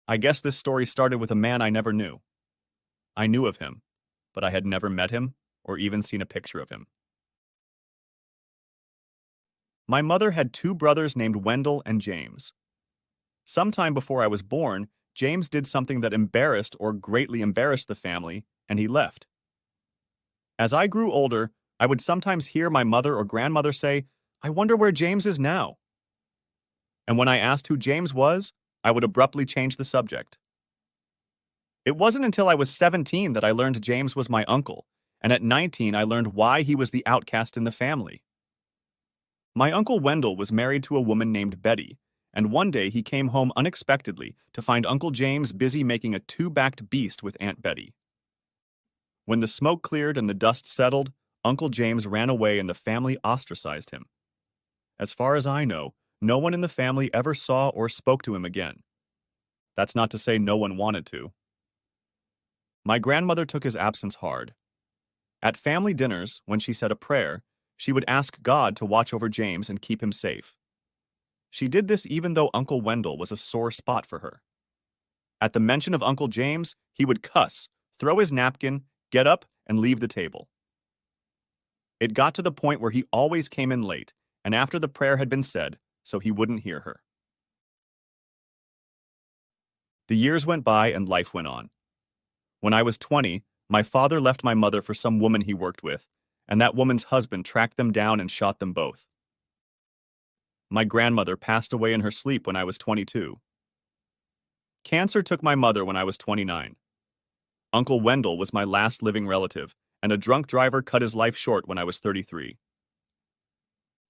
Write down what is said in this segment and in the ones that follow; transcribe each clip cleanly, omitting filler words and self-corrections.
I guess this story started with a man I never knew. I knew of him, but I had never met him or even seen a picture of him. My mother had two brothers named Wendell and James. Sometime before I was born, James did something that embarrassed or greatly embarrassed the family, and he left. As I grew older, I would sometimes hear my mother or grandmother say, "I wonder where James is now." And when I asked who James was, I would abruptly change the subject. It wasn't until I was 17 that I learned James was my uncle, and at 19 I learned why he was the outcast in the family. My uncle Wendell was married to a woman named Betty, and one day he came home unexpectedly to find Uncle James busy making a two-backed beast with Aunt Betty. When the smoke cleared and the dust settled, Uncle James ran away and the family ostracized him. As far as I know, no one in the family ever saw or spoke to him again. That's not to say no one wanted to. My grandmother took his absence hard. At family dinners, when she said a prayer, she would ask God to watch over James and keep him safe. She did this even though Uncle Wendell was a sore spot for her. At the mention of Uncle James, he would cuss, throw his napkin, get up, and leave the table. It got to the point where he always came in late, and after the prayer had been said, so he wouldn't hear her. The years went by and life went on. When I was 20, my father left my mother for some woman he worked with, and that woman's husband tracked them down and shot them both. My grandmother passed away in her sleep when I was 22. Cancer took my mother when I was 29. Uncle Wendell was my last living relative, and a drunk driver cut his life short when I was 33.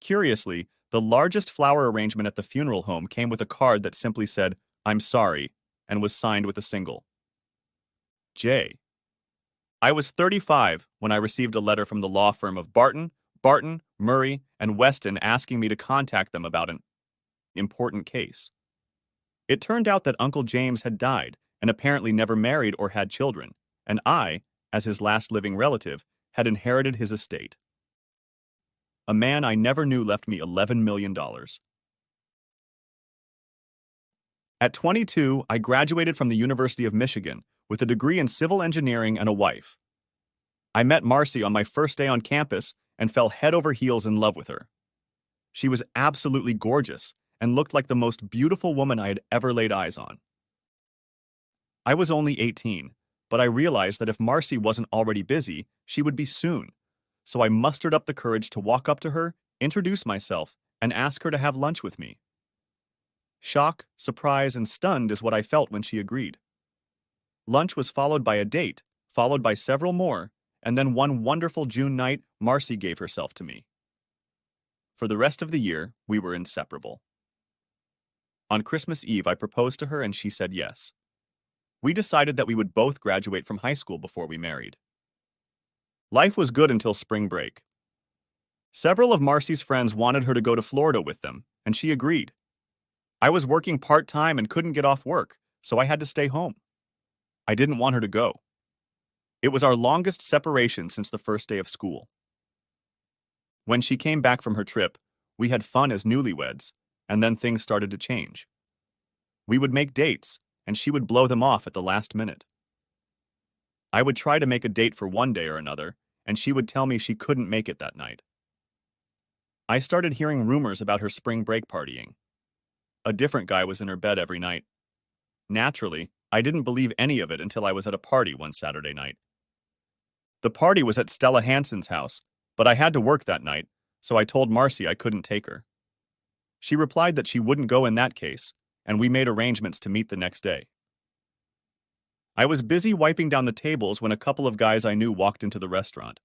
Curiously, the largest flower arrangement at the funeral home came with a card that simply said, "I'm sorry," and was signed with a single J. I was 35 when I received a letter from the law firm of Barton, Murray, and Weston asking me to contact them about an important case. It turned out that Uncle James had died and apparently never married or had children, and I, as his last living relative, had inherited his estate. A man I never knew left me $11 million. At 22, I graduated from the University of Michigan with a degree in civil engineering and a wife. I met Marcy on my first day on campus and fell head over heels in love with her. She was absolutely gorgeous and looked like the most beautiful woman I had ever laid eyes on. I was only 18, but I realized that if Marcy wasn't already busy, she would be soon. So I mustered up the courage to walk up to her, introduce myself, and ask her to have lunch with me. Shock, surprise, and stunned is what I felt when she agreed. Lunch was followed by a date, followed by several more, and then one wonderful June night, Marcy gave herself to me. For the rest of the year, we were inseparable. On Christmas Eve, I proposed to her and she said yes. We decided that we would both graduate from high school before we married. Life was good until spring break. Several of Marcy's friends wanted her to go to Florida with them, and she agreed. I was working part-time and couldn't get off work, so I had to stay home. I didn't want her to go. It was our longest separation since the first day of school. When she came back from her trip, we had fun as newlyweds, and then things started to change. We would make dates, and she would blow them off at the last minute. I would try to make a date for one day or another, and she would tell me she couldn't make it that night. I started hearing rumors about her spring break partying. A different guy was in her bed every night. Naturally, I didn't believe any of it until I was at a party one Saturday night. The party was at Stella Hansen's house, but I had to work that night, so I told Marcy I couldn't take her. She replied that she wouldn't go in that case, and we made arrangements to meet the next day. I was busy wiping down the tables when a couple of guys I knew walked into the restaurant.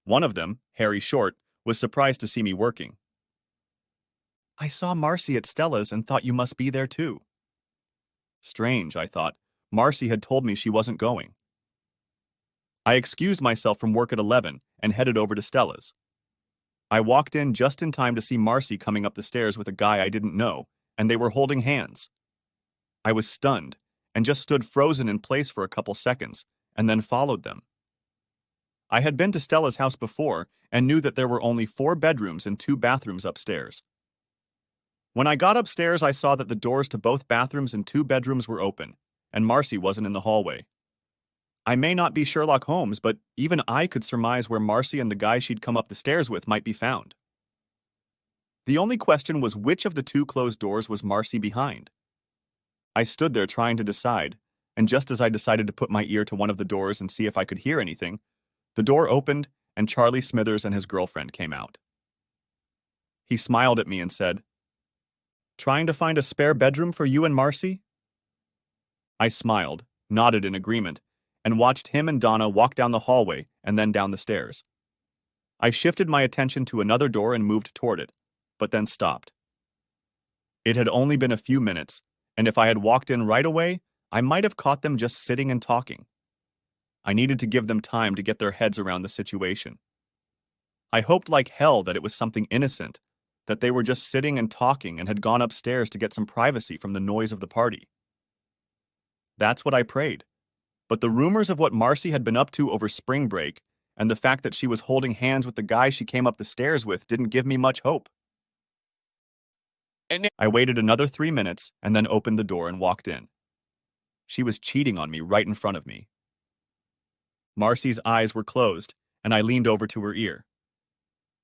One of them, Harry Short, was surprised to see me working. "I saw Marcy at Stella's and thought you must be there too." Strange, I thought. Marcy had told me she wasn't going. I excused myself from work at 11 and headed over to Stella's. I walked in just in time to see Marcy coming up the stairs with a guy I didn't know, and they were holding hands. I was stunned and just stood frozen in place for a couple seconds, and then followed them. I had been to Stella's house before and knew that there were only 4 bedrooms and 2 bathrooms upstairs. When I got upstairs, I saw that the doors to both bathrooms and two bedrooms were open, and Marcy wasn't in the hallway. I may not be Sherlock Holmes, but even I could surmise where Marcy and the guy she'd come up the stairs with might be found. The only question was which of the two closed doors was Marcy behind. I stood there trying to decide, and just as I decided to put my ear to one of the doors and see if I could hear anything, the door opened and Charlie Smithers and his girlfriend came out. He smiled at me and said, "Trying to find a spare bedroom for you and Marcy?" I smiled, nodded in agreement, and watched him and Donna walk down the hallway and then down the stairs. I shifted my attention to another door and moved toward it, but then stopped. It had only been a few minutes, and if I had walked in right away, I might have caught them just sitting and talking. I needed to give them time to get their heads around the situation. I hoped like hell that it was something innocent, that they were just sitting and talking and had gone upstairs to get some privacy from the noise of the party. That's what I prayed. But the rumors of what Marcy had been up to over spring break and the fact that she was holding hands with the guy she came up the stairs with didn't give me much hope. I waited another 3 minutes and then opened the door and walked in. She was cheating on me right in front of me. Marcy's eyes were closed, and I leaned over to her ear.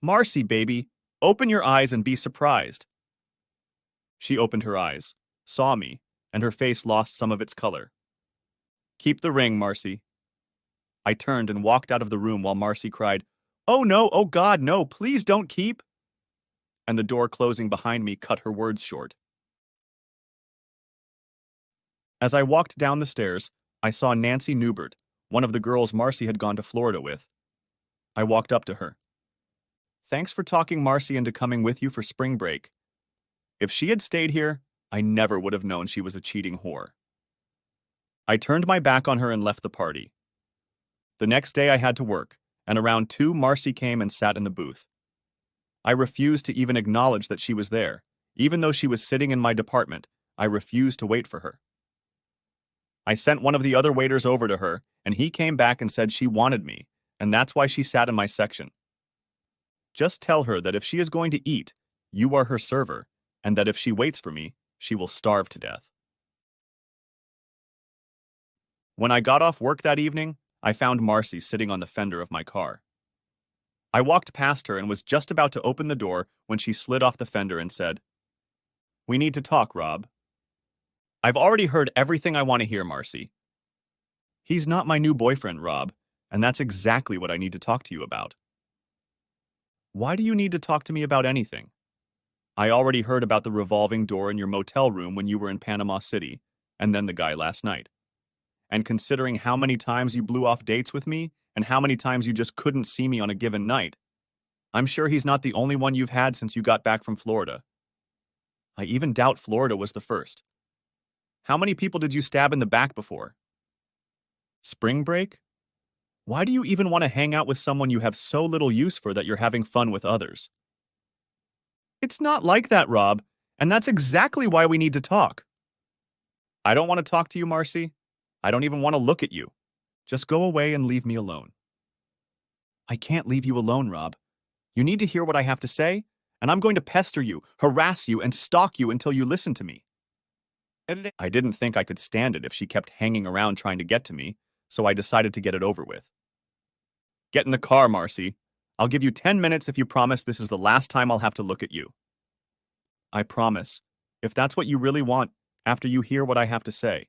"Marcy, baby, open your eyes and be surprised." She opened her eyes, saw me, and her face lost some of its color. "Keep the ring, Marcy." I turned and walked out of the room while Marcy cried, "Oh no, oh God, no, please don't keep." And the door closing behind me cut her words short. As I walked down the stairs, I saw Nancy Newbert, one of the girls Marcy had gone to Florida with. I walked up to her. "Thanks for talking Marcy into coming with you for spring break. If she had stayed here, I never would have known she was a cheating whore." I turned my back on her and left the party. The next day I had to work, and around 2 Marcy came and sat in the booth. I refused to even acknowledge that she was there. Even though she was sitting in my department, I refused to wait for her. I sent one of the other waiters over to her, and he came back and said she wanted me, and that's why she sat in my section. Just tell her that if she is going to eat, you are her server, and that if she waits for me, she will starve to death. When I got off work that evening, I found Marcy sitting on the fender of my car. I walked past her and was just about to open the door when she slid off the fender and said, "We need to talk, Rob." "I've already heard everything I want to hear, Marcy." "He's not my new boyfriend, Rob, and that's exactly what I need to talk to you about." "Why do you need to talk to me about anything?" "I already heard about the revolving door in your motel room when you were in Panama City, and then the guy last night. And considering how many times you blew off dates with me, and how many times you just couldn't see me on a given night, I'm sure he's not the only one you've had since you got back from Florida. I even doubt Florida was the first. How many people did you stab in the back before? Spring break? Why do you even want to hang out with someone you have so little use for that you're having fun with others?" "It's not like that, Rob, and that's exactly why we need to talk." "I don't want to talk to you, Marcy. I don't even want to look at you. Just go away and leave me alone." "I can't leave you alone, Rob. You need to hear what I have to say, and I'm going to pester you, harass you, and stalk you until you listen to me." I didn't think I could stand it if she kept hanging around trying to get to me, so I decided to get it over with. "Get in the car, Marcy. I'll give you 10 minutes if you promise this is the last time I'll have to look at you." "I promise, if that's what you really want, after you hear what I have to say."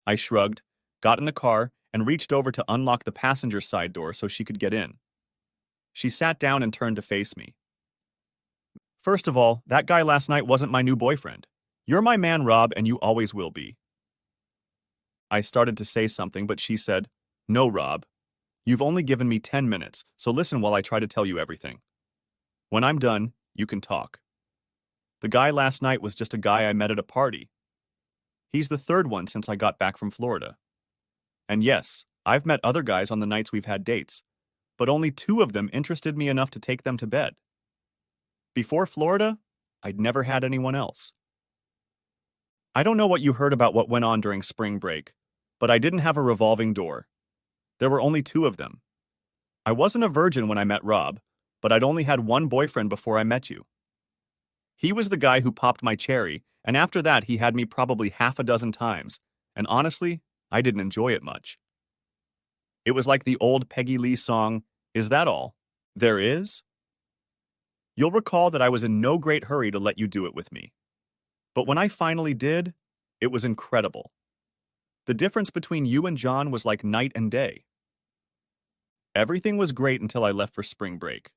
I shrugged, got in the car, and reached over to unlock the passenger side door so she could get in. She sat down and turned to face me. "First of all, that guy last night wasn't my new boyfriend. You're my man, Rob, and you always will be." I started to say something, but she said, "No, Rob. You've only given me 10 minutes, so listen while I try to tell you everything. When I'm done, you can talk. The guy last night was just a guy I met at a party. He's the third one since I got back from Florida. And yes, I've met other guys on the nights we've had dates, but only 2 of them interested me enough to take them to bed. Before Florida, I'd never had anyone else. I don't know what you heard about what went on during spring break, but I didn't have a revolving door. There were only 2 of them. I wasn't a virgin when I met Rob, but I'd only had one boyfriend before I met you. He was the guy who popped my cherry, and after that he had me probably half a dozen times, and honestly, I didn't enjoy it much. It was like the old Peggy Lee song, Is That All? There is? You'll recall that I was in no great hurry to let you do it with me. But when I finally did, it was incredible. The difference between you and John was like night and day. Everything was great until I left for spring break.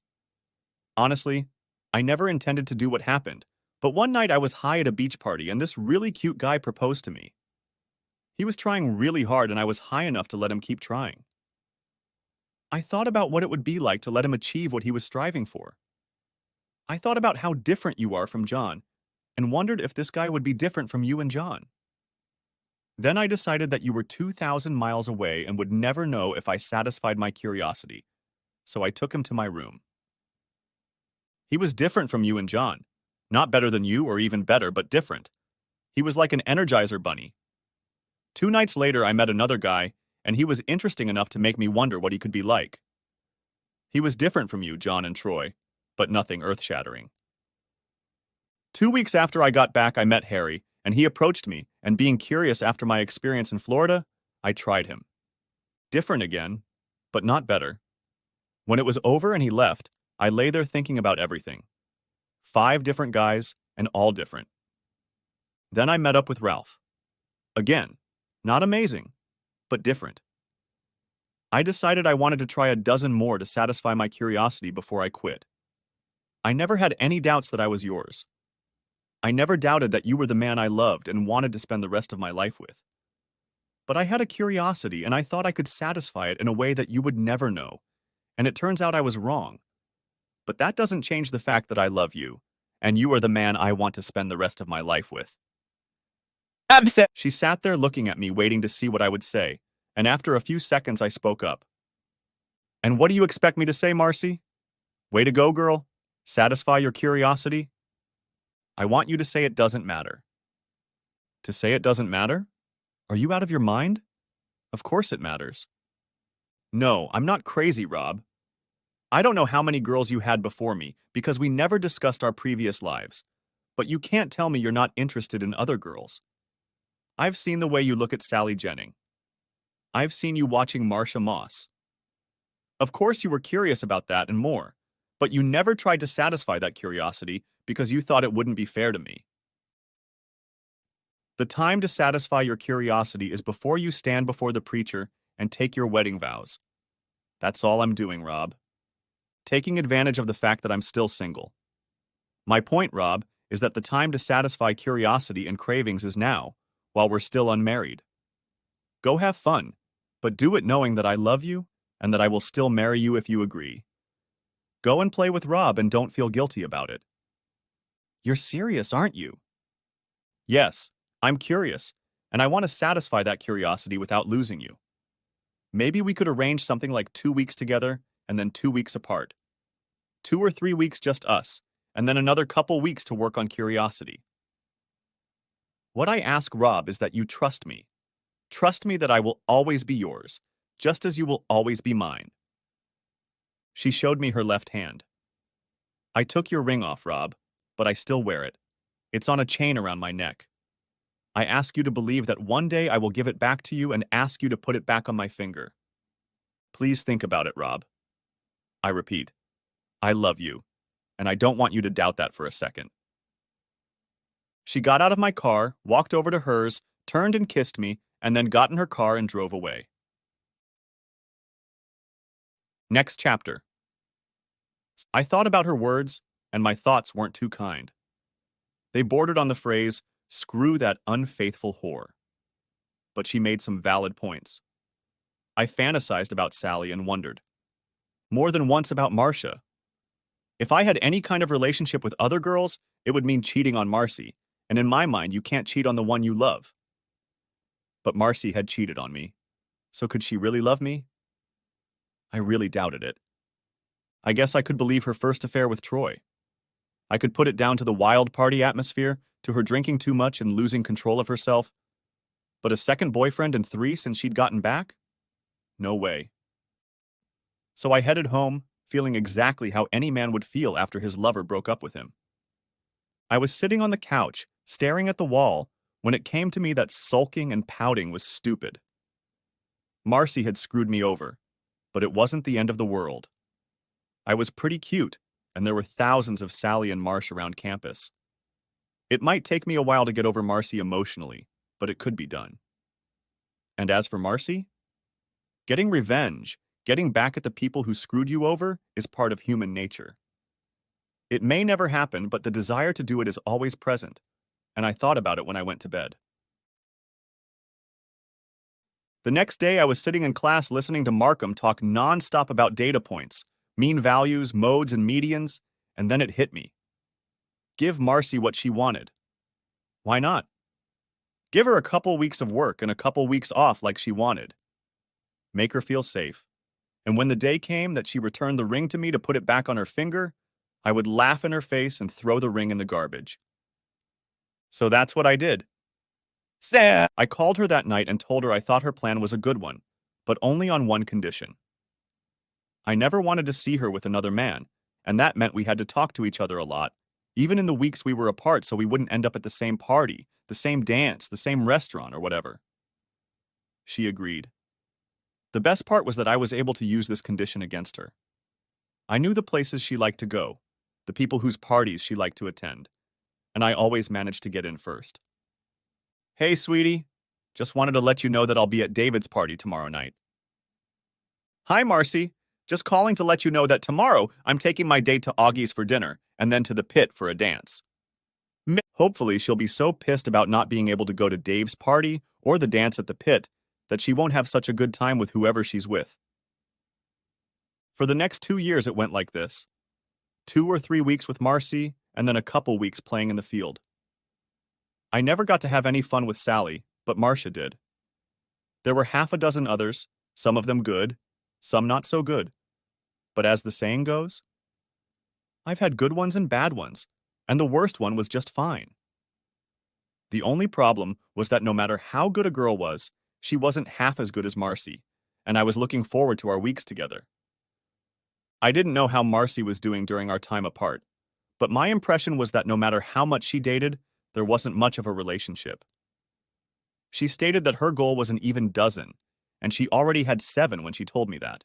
Honestly, I never intended to do what happened, but one night I was high at a beach party and this really cute guy proposed to me. He was trying really hard and I was high enough to let him keep trying. I thought about what it would be like to let him achieve what he was striving for. I thought about how different you are from John and wondered if this guy would be different from you and John. Then I decided that you were 2,000 miles away and would never know if I satisfied my curiosity, so I took him to my room. He was different from you and John. Not better than you or even better, but different. He was like an Energizer bunny. 2 nights later, I met another guy, and he was interesting enough to make me wonder what he could be like. He was different from you, John and Troy, but nothing earth-shattering. 2 weeks after I got back, I met Harry, and he approached me, and being curious after my experience in Florida, I tried him. Different again, but not better. When it was over and he left, I lay there thinking about everything. 5 different guys, and all different. Then I met up with Ralph. Again, not amazing, but different. I decided I wanted to try a dozen more to satisfy my curiosity before I quit. I never had any doubts that I was yours. I never doubted that you were the man I loved and wanted to spend the rest of my life with. But I had a curiosity and I thought I could satisfy it in a way that you would never know, and it turns out I was wrong. But that doesn't change the fact that I love you, and you are the man I want to spend the rest of my life with. Upset. She sat there looking at me, waiting to see what I would say, and after a few seconds I spoke up. And what do you expect me to say, Marcy? Way to go, girl. Satisfy your curiosity? I want you to say it doesn't matter. To say it doesn't matter? Are you out of your mind? Of course it matters. No, I'm not crazy, Rob. I don't know how many girls you had before me because we never discussed our previous lives, but you can't tell me you're not interested in other girls. I've seen the way you look at Sally Jennings. I've seen you watching Marsha Moss. Of course you were curious about that and more, but you never tried to satisfy that curiosity because you thought it wouldn't be fair to me. The time to satisfy your curiosity is before you stand before the preacher and take your wedding vows. That's all I'm doing, Rob. Taking advantage of the fact that I'm still single. My point, Rob, is that the time to satisfy curiosity and cravings is now, while we're still unmarried. Go have fun, but do it knowing that I love you and that I will still marry you if you agree. Go and play with Rob and don't feel guilty about it. You're serious, aren't you? Yes, I'm curious, and I want to satisfy that curiosity without losing you. Maybe we could arrange something like 2 weeks together and then 2 weeks apart. 2 or 3 weeks just us, and then another couple weeks to work on curiosity. What I ask, Rob, is that you trust me. Trust me that I will always be yours, just as you will always be mine. She showed me her left hand. I took your ring off, Rob, but I still wear it. It's on a chain around my neck. I ask you to believe that one day I will give it back to you and ask you to put it back on my finger. Please think about it, Rob. I repeat, I love you, and I don't want you to doubt that for a second. She got out of my car, walked over to hers, turned and kissed me, and then got in her car and drove away. Next chapter. I thought about her words, and my thoughts weren't too kind. They bordered on the phrase, screw that unfaithful whore. But she made some valid points. I fantasized about Sally and wondered. More than once about Marcia. If I had any kind of relationship with other girls, it would mean cheating on Marcy, and in my mind, you can't cheat on the one you love. But Marcy had cheated on me. So could she really love me? I really doubted it. I guess I could believe her first affair with Troy. I could put it down to the wild party atmosphere, to her drinking too much and losing control of herself. But a second boyfriend and 3 since she'd gotten back? No way. So I headed home, feeling exactly how any man would feel after his lover broke up with him. I was sitting on the couch, staring at the wall, when it came to me that sulking and pouting was stupid. Marcy had screwed me over, but it wasn't the end of the world. I was pretty cute, and there were thousands of Sally and Marsh around campus. It might take me a while to get over Marcy emotionally, but it could be done. And as for Marcy, getting revenge, getting back at the people who screwed you over, is part of human nature. It may never happen, but the desire to do it is always present, and I thought about it when I went to bed. The next day, I was sitting in class listening to Markham talk nonstop about data points, mean values, modes, and medians, and then it hit me. Give Marcy what she wanted. Why not? Give her a couple weeks of work and a couple weeks off like she wanted. Make her feel safe. And when the day came that she returned the ring to me to put it back on her finger, I would laugh in her face and throw the ring in the garbage. So that's what I did. Sam! I called her that night and told her I thought her plan was a good one, but only on one condition. I never wanted to see her with another man, and that meant we had to talk to each other a lot, even in the weeks we were apart, so we wouldn't end up at the same party, the same dance, the same restaurant, or whatever. She agreed. The best part was that I was able to use this condition against her. I knew the places she liked to go, the people whose parties she liked to attend, and I always managed to get in first. Hey, sweetie. Just wanted to let you know that I'll be at David's party tomorrow night. Hi, Marcy. Just calling to let you know that tomorrow I'm taking my date to Augie's for dinner and then to the pit for a dance. Hopefully, she'll be so pissed about not being able to go to Dave's party or the dance at the pit that she won't have such a good time with whoever she's with. For the next 2 years, it went like this. 2 or 3 weeks with Marcy, and then a couple weeks playing in the field. I never got to have any fun with Sally, but Marcia did. There were half a dozen others, some of them good, some not so good. But as the saying goes, I've had good ones and bad ones, and the worst one was just fine. The only problem was that no matter how good a girl was, she wasn't half as good as Marcy, and I was looking forward to our weeks together. I didn't know how Marcy was doing during our time apart, but my impression was that no matter how much she dated, there wasn't much of a relationship. She stated that her goal was an even dozen, and she already had 7 when she told me that.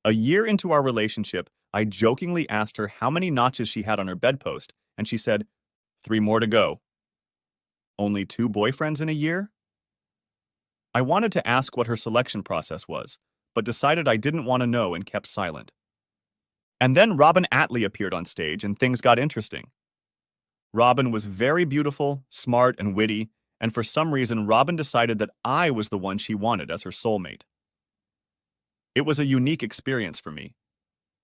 A year into our relationship, I jokingly asked her how many notches she had on her bedpost, and she said, 3 more to go. Only 2 boyfriends in a year? I wanted to ask what her selection process was, but decided I didn't want to know and kept silent. And then Robin Atlee appeared on stage and things got interesting. Robin was very beautiful, smart, and witty, and for some reason Robin decided that I was the one she wanted as her soulmate. It was a unique experience for me.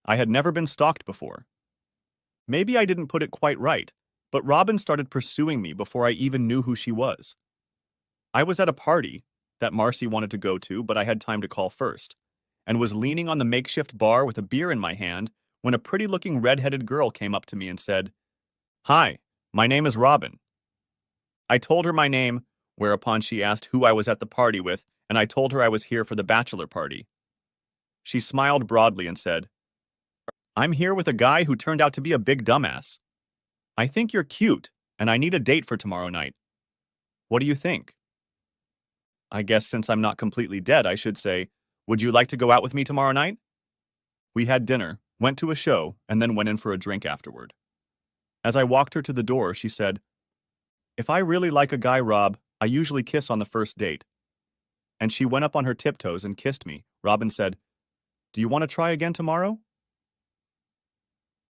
I had never been stalked before. Maybe I didn't put it quite right, but Robin started pursuing me before I even knew who she was. I was at a party that Marcy wanted to go to, but I had time to call first, and was leaning on the makeshift bar with a beer in my hand when a pretty-looking red-headed girl came up to me and said, "Hi, my name is Robin." I told her my name, whereupon she asked who I was at the party with, and I told her I was here for the bachelor party. She smiled broadly and said, "I'm here with a guy who turned out to be a big dumbass. I think you're cute, and I need a date for tomorrow night. What do you think?" I guess since I'm not completely dead, I should say, "Would you like to go out with me tomorrow night?" We had dinner, went to a show, and then went in for a drink afterward. As I walked her to the door, she said, "If I really like a guy, Rob, I usually kiss on the first date." And she went up on her tiptoes and kissed me. Robin said, "Do you want to try again tomorrow?"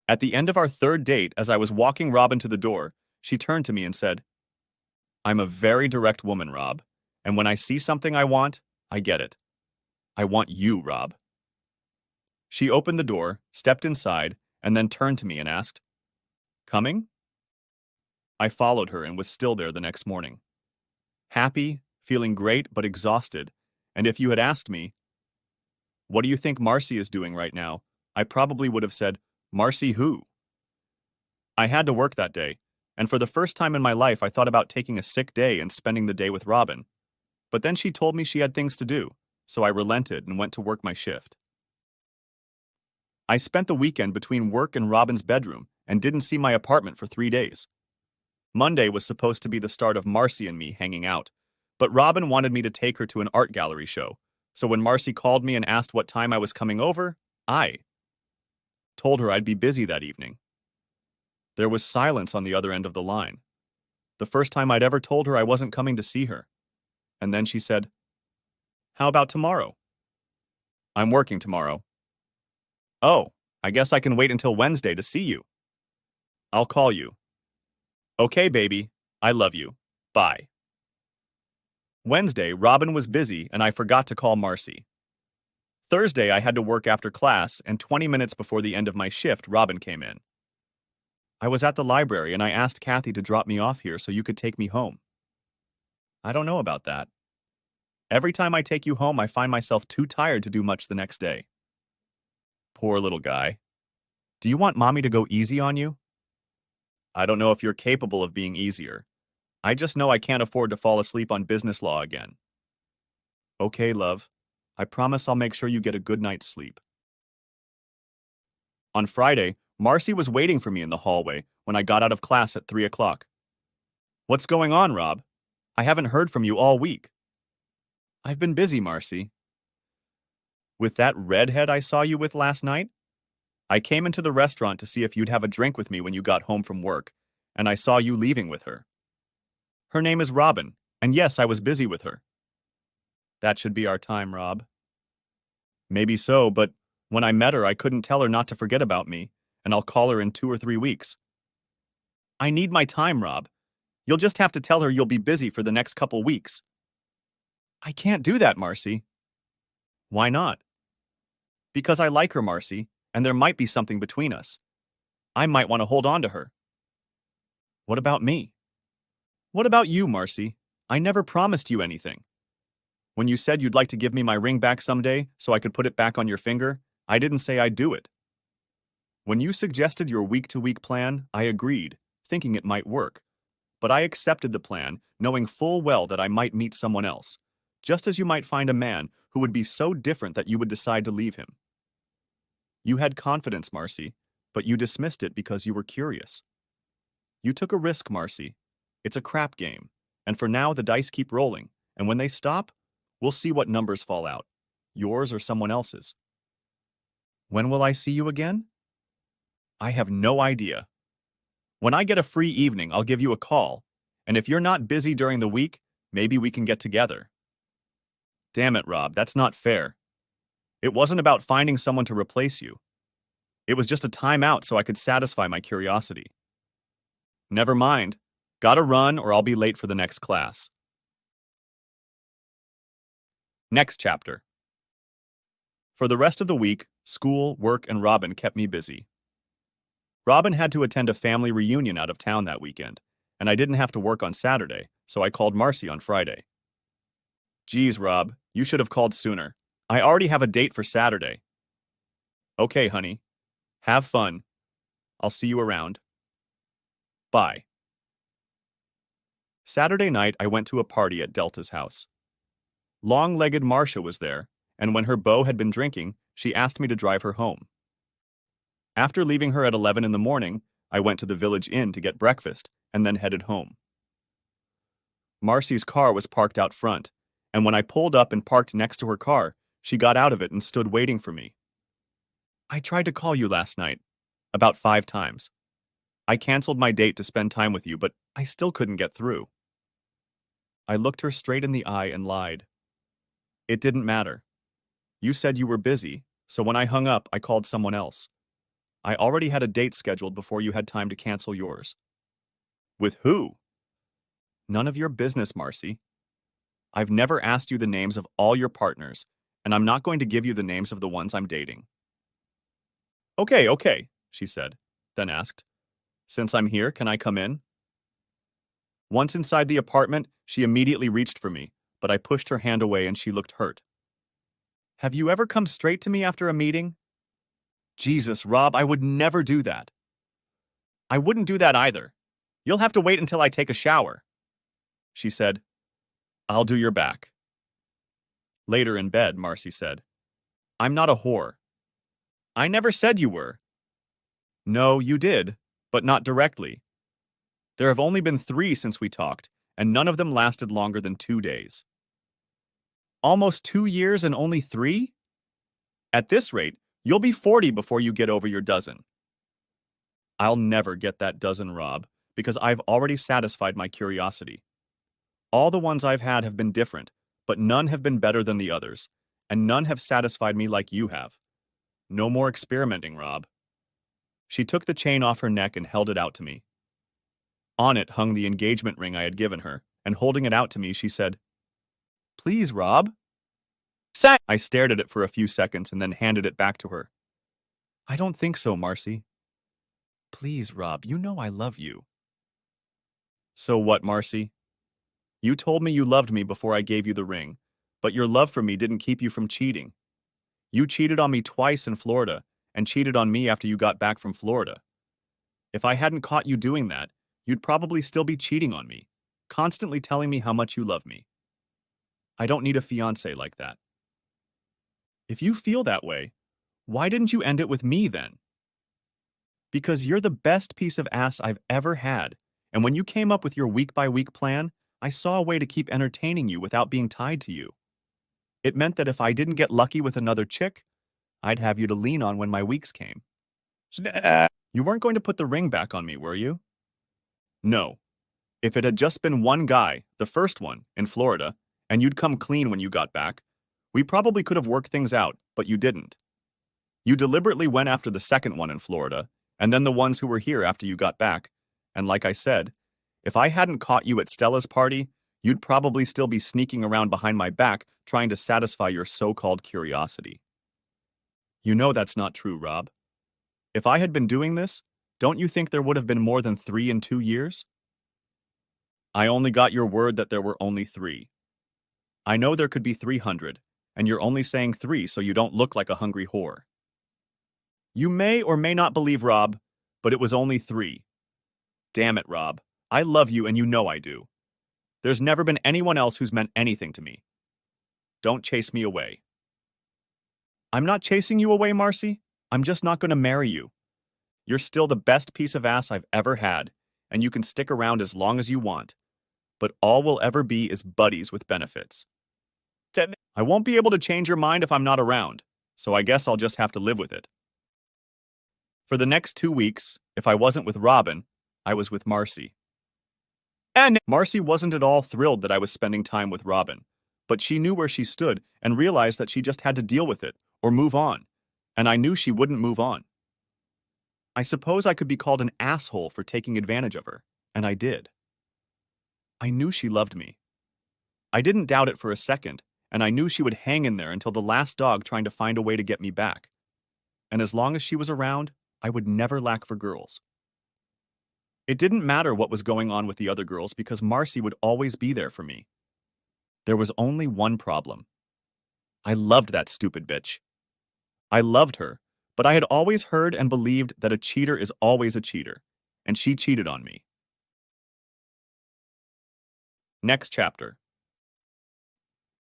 At the end of our third date, as I was walking Robin to the door, she turned to me and said, "I'm a very direct woman, Rob, and when I see something I want, I get it. I want you, Rob." She opened the door, stepped inside, and then turned to me and asked, "Coming?" I followed her and was still there the next morning. Happy, feeling great but exhausted, and if you had asked me, "What do you think Marcy is doing right now?" I probably would have said, "Marcy who?" I had to work that day, and for the first time in my life I thought about taking a sick day and spending the day with Robin. But then she told me she had things to do, so I relented and went to work my shift. I spent the weekend between work and Robin's bedroom, and didn't see my apartment for 3 days. Monday was supposed to be the start of Marcy and me hanging out, but Robin wanted me to take her to an art gallery show, so when Marcy called me and asked what time I was coming over, I told her I'd be busy that evening. There was silence on the other end of the line. The first time I'd ever told her I wasn't coming to see her. And then she said, "How about tomorrow?" "I'm working tomorrow." "Oh, I guess I can wait until Wednesday to see you." "I'll call you." "Okay, baby. I love you. Bye." Wednesday, Robin was busy and I forgot to call Marcy. Thursday, I had to work after class, and 20 minutes before the end of my shift, Robin came in. "I was at the library and I asked Kathy to drop me off here so you could take me home." "I don't know about that. Every time I take you home, I find myself too tired to do much the next day." "Poor little guy. Do you want mommy to go easy on you?" "I don't know if you're capable of being easier. I just know I can't afford to fall asleep on business law again." "Okay, love. I promise I'll make sure you get a good night's sleep." On Friday, Marcy was waiting for me in the hallway when I got out of class at 3 o'clock. "What's going on, Rob? I haven't heard from you all week." "I've been busy, Marcy." "With that redhead I saw you with last night? I came into the restaurant to see if you'd have a drink with me when you got home from work, and I saw you leaving with her." "Her name is Robin, and yes, I was busy with her." "That should be our time, Rob." "Maybe so, but when I met her, I couldn't tell her not to forget about me, and I'll call her in 2 or 3 weeks." "I need my time, Rob. You'll just have to tell her you'll be busy for the next couple weeks." "I can't do that, Marcy." "Why not?" "Because I like her, Marcy, and there might be something between us. I might want to hold on to her." "What about me?" "What about you, Marcy? I never promised you anything. When you said you'd like to give me my ring back someday so I could put it back on your finger, I didn't say I'd do it. When you suggested your week-to-week plan, I agreed, thinking it might work. But I accepted the plan, knowing full well that I might meet someone else, just as you might find a man who would be so different that you would decide to leave him. You had confidence, Marcy, but you dismissed it because you were curious. You took a risk, Marcy. It's a crap game, and for now the dice keep rolling, and when they stop, we'll see what numbers fall out, yours or someone else's. When will I see you again? I have no idea. When I get a free evening, I'll give you a call, and if you're not busy during the week, maybe we can get together." "Damn it, Rob, that's not fair. It wasn't about finding someone to replace you. It was just a time out so I could satisfy my curiosity." "Never mind. Gotta run or I'll be late for the next class." Next chapter. For the rest of the week, school, work, and Robin kept me busy. Robin had to attend a family reunion out of town that weekend, and I didn't have to work on Saturday, so I called Marcy on Friday. "Geez, Rob, you should have called sooner. I already have a date for Saturday." "Okay, honey. Have fun. I'll see you around. Bye." Saturday night, I went to a party at Delta's house. Long-legged Marcia was there, and when her beau had been drinking, she asked me to drive her home. After leaving her at 11 in the morning, I went to the village inn to get breakfast and then headed home. Marcy's car was parked out front, and when I pulled up and parked next to her car, she got out of it and stood waiting for me. "I tried to call you last night, about 5 times. I canceled my date to spend time with you, but I still couldn't get through." I looked her straight in the eye and lied. "It didn't matter. You said you were busy, so when I hung up, I called someone else. I already had a date scheduled before you had time to cancel yours." "With who?" "None of your business, Marcy. I've never asked you the names of all your partners, and I'm not going to give you the names of the ones I'm dating." Okay, she said, then asked, "Since I'm here, can I come in?" Once inside the apartment, she immediately reached for me, but I pushed her hand away and she looked hurt. "Have you ever come straight to me after a meeting?" "Jesus, Rob, I would never do that." "I wouldn't do that either. You'll have to wait until I take a shower." She said, "I'll do your back." Later in bed, Marcy said, "I'm not a whore." "I never said you were." "No, you did. but not directly. There have only been 3 since we talked, and none of them lasted longer than 2 days. Almost 2 years and only 3? At this rate, you'll be 40 before you get over your dozen. I'll never get that dozen, Rob, because I've already satisfied my curiosity. All the ones I've had have been different, but none have been better than the others, and none have satisfied me like you have. No more experimenting, Rob. She took the chain off her neck and held it out to me. On it hung the engagement ring I had given her, and holding it out to me, she said, "Please, Rob." I stared at it for a few seconds and then handed it back to her. "I don't think so, Marcy." "Please, Rob, you know I love you." "So what, Marcy? You told me you loved me before I gave you the ring, but your love for me didn't keep you from cheating. You cheated on me twice in Florida, and cheated on me after you got back from Florida. If I hadn't caught you doing that, you'd probably still be cheating on me, constantly telling me how much you love me. I don't need a fiancé like that. If you feel that way, why didn't you end it with me then? Because you're the best piece of ass I've ever had, and when you came up with your week-by-week plan, I saw a way to keep entertaining you without being tied to you. It meant that if I didn't get lucky with another chick, I'd have you to lean on when my weeks came. You weren't going to put the ring back on me, were you? No. If it had just been one guy, the first one, in Florida, and you'd come clean when you got back, we probably could have worked things out, but you didn't. You deliberately went after the second one in Florida, and then the ones who were here after you got back, and like I said, if I hadn't caught you at Stella's party, you'd probably still be sneaking around behind my back trying to satisfy your so-called curiosity. You know that's not true, Rob. If I had been doing this, don't you think there would have been more than 3 in 2 years? I only got your word that there were only 3. I know there could be 300, and you're only saying 3 so you don't look like a hungry whore. You may or may not believe Rob, but it was only 3. Damn it, Rob. I love you and you know I do. There's never been anyone else who's meant anything to me. Don't chase me away. I'm not chasing you away, Marcy. I'm just not going to marry you. You're still the best piece of ass I've ever had, and you can stick around as long as you want. But all we'll ever be is buddies with benefits. I won't be able to change your mind if I'm not around, so I guess I'll just have to live with it. For the next 2 weeks, if I wasn't with Robin, I was with Marcy. And Marcy wasn't at all thrilled that I was spending time with Robin, but she knew where she stood and realized that she just had to deal with it or move on, and I knew she wouldn't move on. I suppose I could be called an asshole for taking advantage of her, and I did. I knew she loved me. I didn't doubt it for a second, and I knew she would hang in there until the last dog trying to find a way to get me back. And as long as she was around, I would never lack for girls. It didn't matter what was going on with the other girls because Marcy would always be there for me. There was only one problem. I loved that stupid bitch. I loved her, but I had always heard and believed that a cheater is always a cheater, and she cheated on me. Next chapter.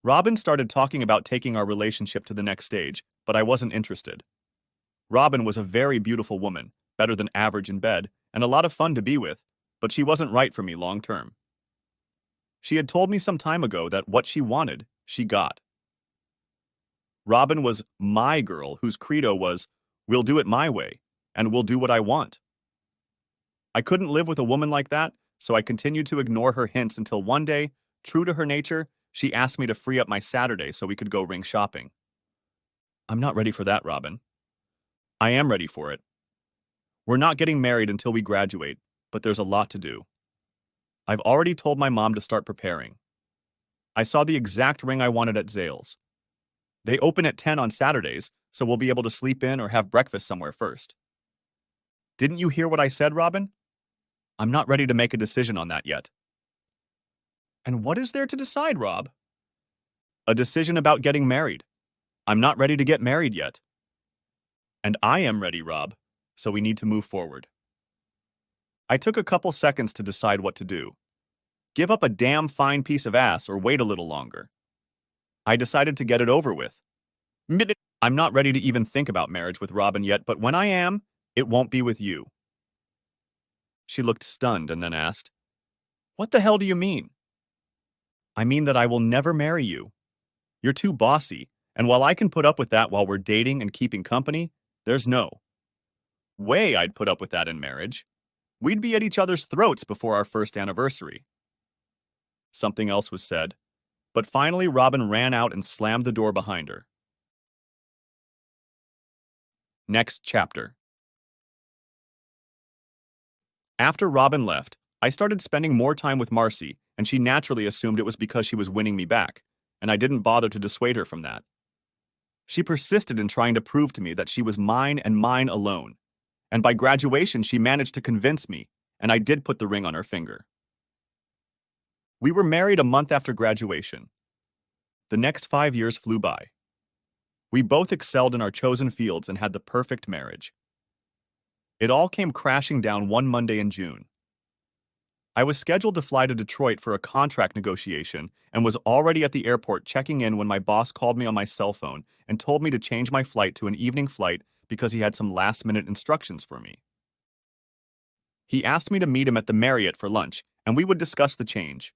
Robin started talking about taking our relationship to the next stage, but I wasn't interested. Robin was a very beautiful woman, better than average in bed, and a lot of fun to be with, but she wasn't right for me long term. She had told me some time ago that what she wanted, she got. Robin was my girl whose credo was, "We'll do it my way, and we'll do what I want." I couldn't live with a woman like that, so I continued to ignore her hints until one day, true to her nature, she asked me to free up my Saturday so we could go ring shopping. I'm not ready for that, Robin. I am ready for it. We're not getting married until we graduate, but there's a lot to do. I've already told my mom to start preparing. I saw the exact ring I wanted at Zales. They open at 10 on Saturdays, so we'll be able to sleep in or have breakfast somewhere first. Didn't you hear what I said, Robin? I'm not ready to make a decision on that yet. And what is there to decide, Rob? A decision about getting married. I'm not ready to get married yet. And I am ready, Rob, so we need to move forward. I took a couple seconds to decide what to do. Give up a damn fine piece of ass or wait a little longer. I decided to get it over with. I'm not ready to even think about marriage with Robin yet, but when I am, it won't be with you. She looked stunned and then asked, "What the hell do you mean?" "I mean that I will never marry you. You're too bossy, and while I can put up with that while we're dating and keeping company, there's no way I'd put up with that in marriage. We'd be at each other's throats before our first anniversary." Something else was said, but finally Robin ran out and slammed the door behind her. Next chapter. After Robin left, I started spending more time with Marcy, and she naturally assumed it was because she was winning me back, and I didn't bother to dissuade her from that. She persisted in trying to prove to me that she was mine and mine alone, and by graduation she managed to convince me, and I did put the ring on her finger. We were married a month after graduation. The next 5 years flew by. We both excelled in our chosen fields and had the perfect marriage. It all came crashing down one Monday in June. I was scheduled to fly to Detroit for a contract negotiation and was already at the airport checking in when my boss called me on my cell phone and told me to change my flight to an evening flight because he had some last-minute instructions for me. He asked me to meet him at the Marriott for lunch, and we would discuss the change.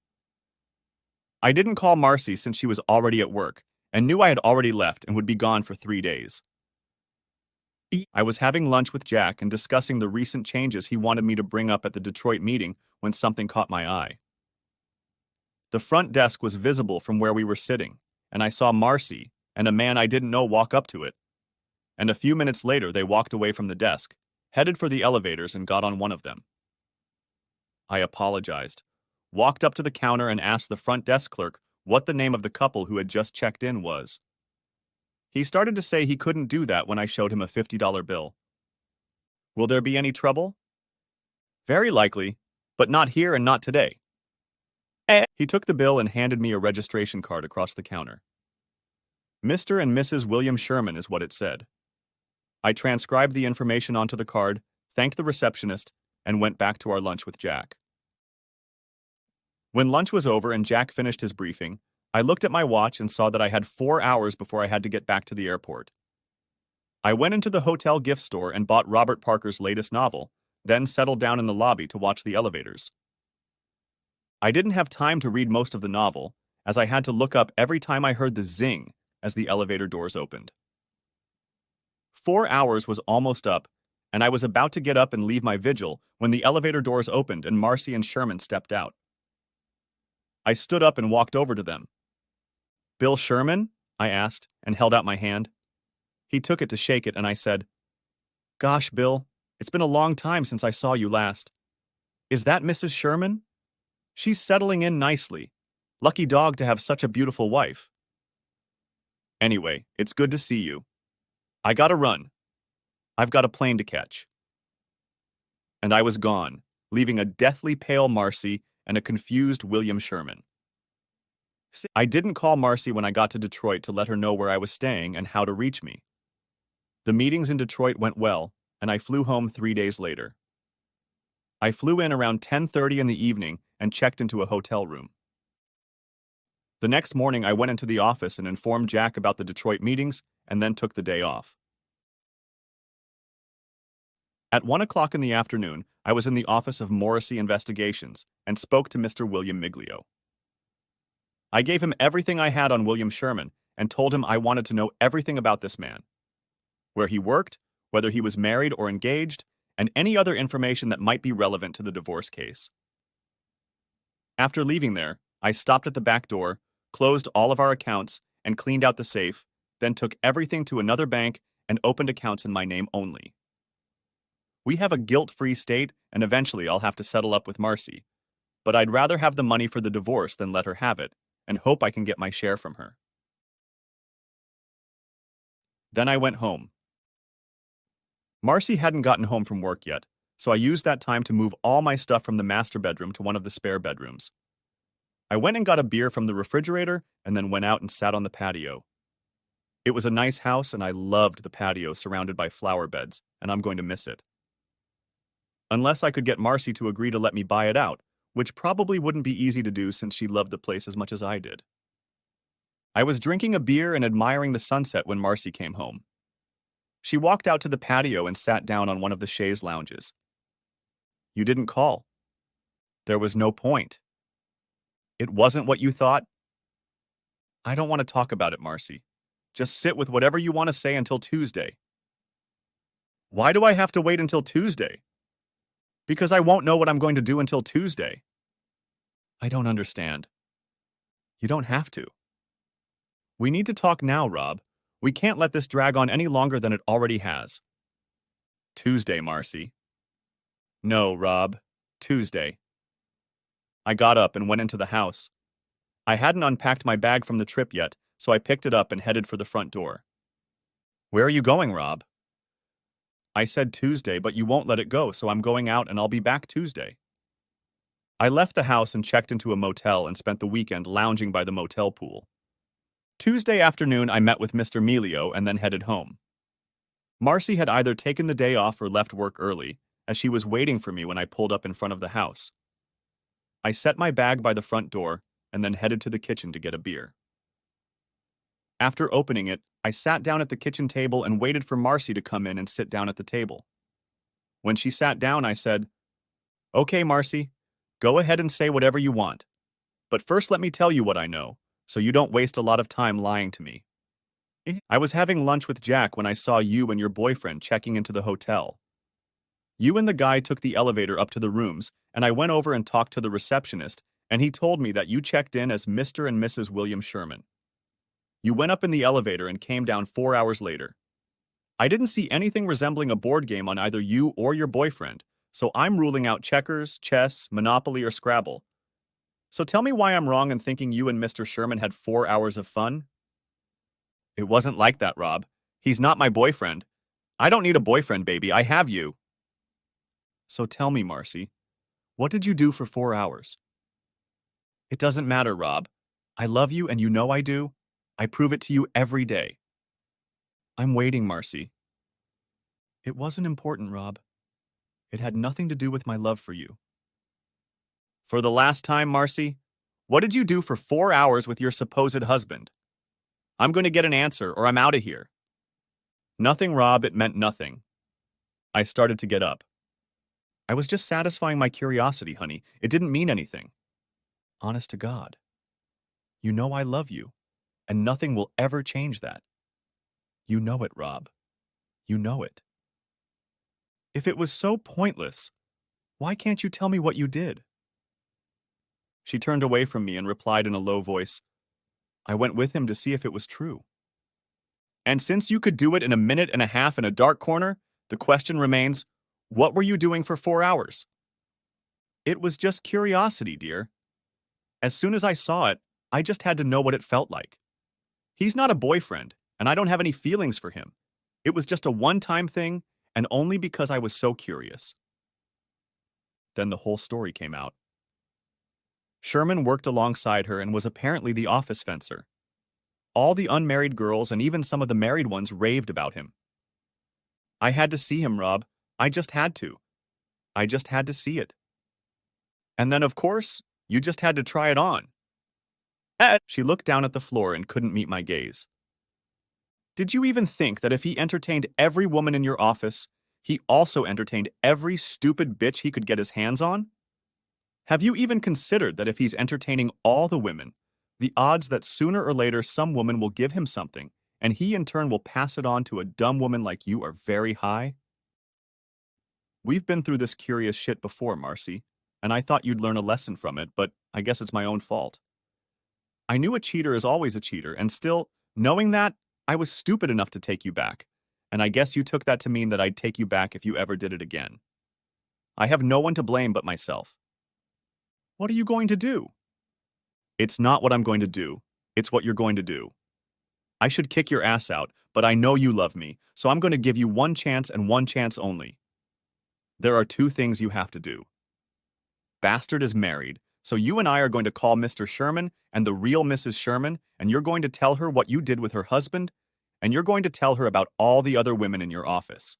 I didn't call Marcy since she was already at work and knew I had already left and would be gone for 3 days. I was having lunch with Jack and discussing the recent changes he wanted me to bring up at the Detroit meeting when something caught my eye. The front desk was visible from where we were sitting, and I saw Marcy and a man I didn't know walk up to it. And a few minutes later, they walked away from the desk, headed for the elevators, and got on one of them. I apologized, walked up to the counter, and asked the front desk clerk what the name of the couple who had just checked in was. He started to say he couldn't do that when I showed him a $50 bill. "Will there be any trouble?" "Very likely, but not here and not today." He took the bill and handed me a registration card across the counter. Mr. and Mrs. William Sherman is what it said. I transcribed the information onto the card, thanked the receptionist, and went back to our lunch with Jack. When lunch was over and Jack finished his briefing, I looked at my watch and saw that I had 4 hours before I had to get back to the airport. I went into the hotel gift store and bought Robert Parker's latest novel, then settled down in the lobby to watch the elevators. I didn't have time to read most of the novel, as I had to look up every time I heard the zing as the elevator doors opened. 4 hours was almost up, and I was about to get up and leave my vigil when the elevator doors opened and Marcy and Sherman stepped out. I stood up and walked over to them. "Bill Sherman?" I asked, and held out my hand. He took it to shake it, and I said, "Gosh, Bill, it's been a long time since I saw you last. Is that Mrs. Sherman? She's settling in nicely. Lucky dog to have such a beautiful wife. Anyway, it's good to see you. I gotta run. I've got a plane to catch." And I was gone, leaving a deathly pale Marcy and a confused William Sherman. I didn't call Marcy when I got to Detroit to let her know where I was staying and how to reach me. The meetings in Detroit went well, and I flew home 3 days later. I flew in around 10:30 in the evening and checked into a hotel room. The next morning, I went into the office and informed Jack about the Detroit meetings and then took the day off. At 1 o'clock in the afternoon, I was in the office of Morrissey Investigations and spoke to Mr. William Miglio. I gave him everything I had on William Sherman and told him I wanted to know everything about this man. Where he worked, whether he was married or engaged, and any other information that might be relevant to the divorce case. After leaving there, I stopped at the back door, closed all of our accounts, and cleaned out the safe, then took everything to another bank and opened accounts in my name only. We have a guilt-free state, and eventually I'll have to settle up with Marcy, but I'd rather have the money for the divorce than let her have it, and hope I can get my share from her. Then I went home. Marcy hadn't gotten home from work yet, so I used that time to move all my stuff from the master bedroom to one of the spare bedrooms. I went and got a beer from the refrigerator and then went out and sat on the patio. It was a nice house and I loved the patio surrounded by flower beds, and I'm going to miss it. Unless I could get Marcy to agree to let me buy it out, which probably wouldn't be easy to do since she loved the place as much as I did. I was drinking a beer and admiring the sunset when Marcy came home. She walked out to the patio and sat down on one of the chaise lounges. You didn't call. There was no point. It wasn't what you thought. I don't want to talk about it, Marcy. Just sit with whatever you want to say until Tuesday. Why do I have to wait until Tuesday? Because I won't know what I'm going to do until Tuesday. I don't understand. You don't have to. We need to talk now, Rob. We can't let this drag on any longer than it already has. Tuesday, Marcy. No, Rob. Tuesday. I got up and went into the house. I hadn't unpacked my bag from the trip yet, so I picked it up and headed for the front door. Where are you going, Rob? I said Tuesday, but you won't let it go, so I'm going out and I'll be back Tuesday. I left the house and checked into a motel and spent the weekend lounging by the motel pool. Tuesday afternoon, I met with Mr. Melio and then headed home. Marcy had either taken the day off or left work early, as she was waiting for me when I pulled up in front of the house. I set my bag by the front door and then headed to the kitchen to get a beer. After opening it, I sat down at the kitchen table and waited for Marcy to come in and sit down at the table. When she sat down, I said, "Okay, Marcy, go ahead and say whatever you want. But first let me tell you what I know, so you don't waste a lot of time lying to me. I was having lunch with Jack when I saw you and your boyfriend checking into the hotel. You and the guy took the elevator up to the rooms, and I went over and talked to the receptionist, and he told me that you checked in as Mr. and Mrs. William Sherman. You went up in the elevator and came down 4 hours later. I didn't see anything resembling a board game on either you or your boyfriend, so I'm ruling out checkers, chess, Monopoly, or Scrabble. So tell me why I'm wrong in thinking you and Mr. Sherman had 4 hours of fun?" "It wasn't like that, Rob. He's not my boyfriend. I don't need a boyfriend, baby. I have you." "So tell me, Marcy, what did you do for 4 hours?" "It doesn't matter, Rob. I love you and you know I do. I prove it to you every day." "I'm waiting, Marcy." "It wasn't important, Rob. It had nothing to do with my love for you." "For the last time, Marcy, what did you do for 4 hours with your supposed husband? I'm going to get an answer or I'm out of here." "Nothing, Rob. It meant nothing." I started to get up. "I was just satisfying my curiosity, honey. It didn't mean anything." "Honest to God. You know I love you, and nothing will ever change that. You know it, Rob. You know it. If it was so pointless, why can't you tell me what you did?" She turned away from me and replied in a low voice, "I went with him to see if it was true." "And since you could do it in a minute and a half in a dark corner, the question remains, what were you doing for 4 hours?" "It was just curiosity, dear. As soon as I saw it, I just had to know what it felt like. He's not a boyfriend, and I don't have any feelings for him. It was just a one-time thing, and only because I was so curious." Then the whole story came out. Sherman worked alongside her and was apparently the office fencer. All the unmarried girls and even some of the married ones raved about him. I had to see him, Rob. I just had to. I just had to see it. And then, of course, you just had to try it on. She looked down at the floor and couldn't meet my gaze. "Did you even think that if he entertained every woman in your office, he also entertained every stupid bitch he could get his hands on? Have you even considered that if he's entertaining all the women, the odds that sooner or later some woman will give him something, and he in turn will pass it on to a dumb woman like you are very high? We've been through this curious shit before, Marcy, and I thought you'd learn a lesson from it, but I guess it's my own fault. I knew a cheater is always a cheater, and still, knowing that, I was stupid enough to take you back, and I guess you took that to mean that I'd take you back if you ever did it again. I have no one to blame but myself. What are you going to do?" "It's not what I'm going to do. It's what you're going to do. I should kick your ass out, but I know you love me, so I'm going to give you one chance and one chance only. There are 2 things you have to do. Bastard is married, so you and I are going to call Mr. Sherman and the real Mrs. Sherman, and you're going to tell her what you did with her husband, and you're going to tell her about all the other women in your office."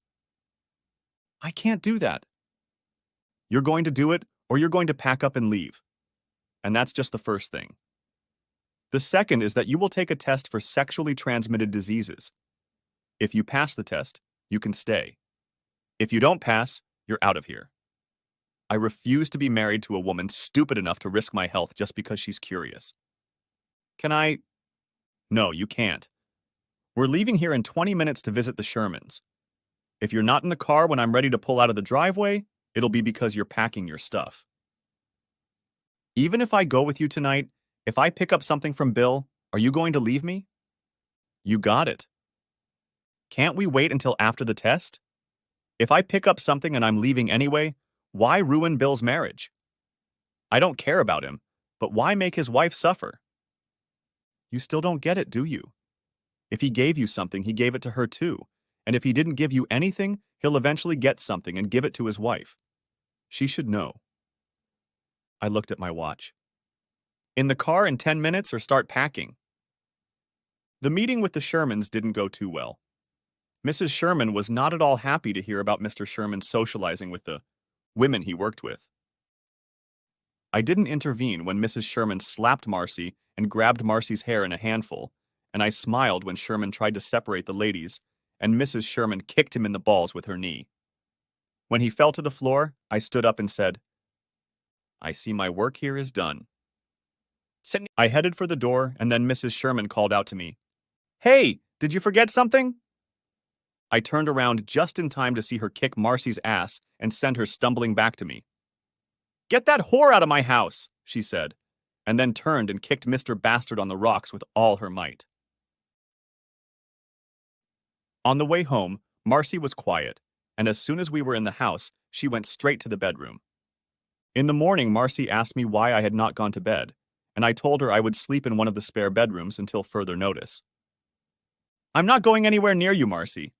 "I can't do that." "You're going to do it, or you're going to pack up and leave. And that's just the first thing. The second is that you will take a test for sexually transmitted diseases. If you pass the test, you can stay. If you don't pass, you're out of here." I refuse to be married to a woman stupid enough to risk my health just because she's curious. Can I? No, you can't. We're leaving here in 20 minutes to visit the Shermans. If you're not in the car when I'm ready to pull out of the driveway, it'll be because you're packing your stuff. Even if I go with you tonight, if I pick up something from Bill, are you going to leave me? You got it. Can't we wait until after the test? If I pick up something and I'm leaving anyway, why ruin Bill's marriage? I don't care about him, but why make his wife suffer? You still don't get it, do you? If he gave you something, he gave it to her too. And if he didn't give you anything, he'll eventually get something and give it to his wife. She should know. I looked at my watch. In the car in 10 minutes or start packing? The meeting with the Shermans didn't go too well. Mrs. Sherman was not at all happy to hear about Mr. Sherman socializing with the women he worked with. I didn't intervene when Mrs. Sherman slapped Marcy and grabbed Marcy's hair in a handful, and I smiled when Sherman tried to separate the ladies, and Mrs. Sherman kicked him in the balls with her knee. When he fell to the floor, I stood up and said, "I see my work here is done." I headed for the door, and then Mrs. Sherman called out to me, "Hey, did you forget something?" I turned around just in time to see her kick Marcy's ass and send her stumbling back to me. "Get that whore out of my house," she said, and then turned and kicked Mr. Bastard on the rocks with all her might. On the way home, Marcy was quiet, and as soon as we were in the house, she went straight to the bedroom. In the morning, Marcy asked me why I had not gone to bed, and I told her I would sleep in one of the spare bedrooms until further notice. "I'm not going anywhere near you, Marcy.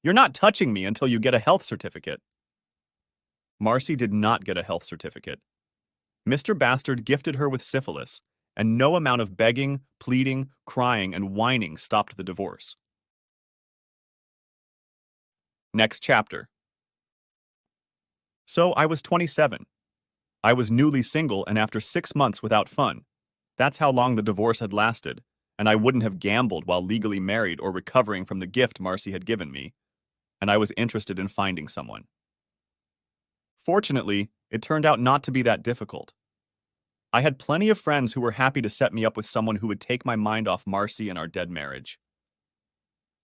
You're not touching me until you get a health certificate." Marcy did not get a health certificate. Mr. Bastard gifted her with syphilis, and no amount of begging, pleading, crying, and whining stopped the divorce. Next chapter. So I was 27. I was newly single and after 6 months without fun. That's how long the divorce had lasted, and I wouldn't have gambled while legally married or recovering from the gift Marcy had given me, and I was interested in finding someone. Fortunately, it turned out not to be that difficult. I had plenty of friends who were happy to set me up with someone who would take my mind off Marcy and our dead marriage.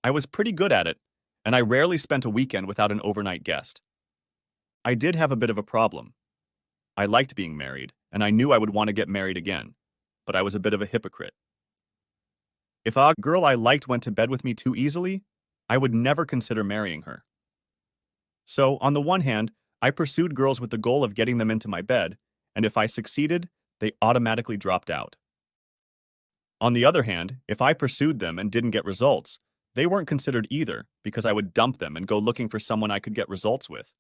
I was pretty good at it, and I rarely spent a weekend without an overnight guest. I did have a bit of a problem. I liked being married, and I knew I would want to get married again, but I was a bit of a hypocrite. If a girl I liked went to bed with me too easily, I would never consider marrying her. So, on the one hand, I pursued girls with the goal of getting them into my bed, and if I succeeded, they automatically dropped out. On the other hand, if I pursued them and didn't get results, they weren't considered either because I would dump them and go looking for someone I could get results with.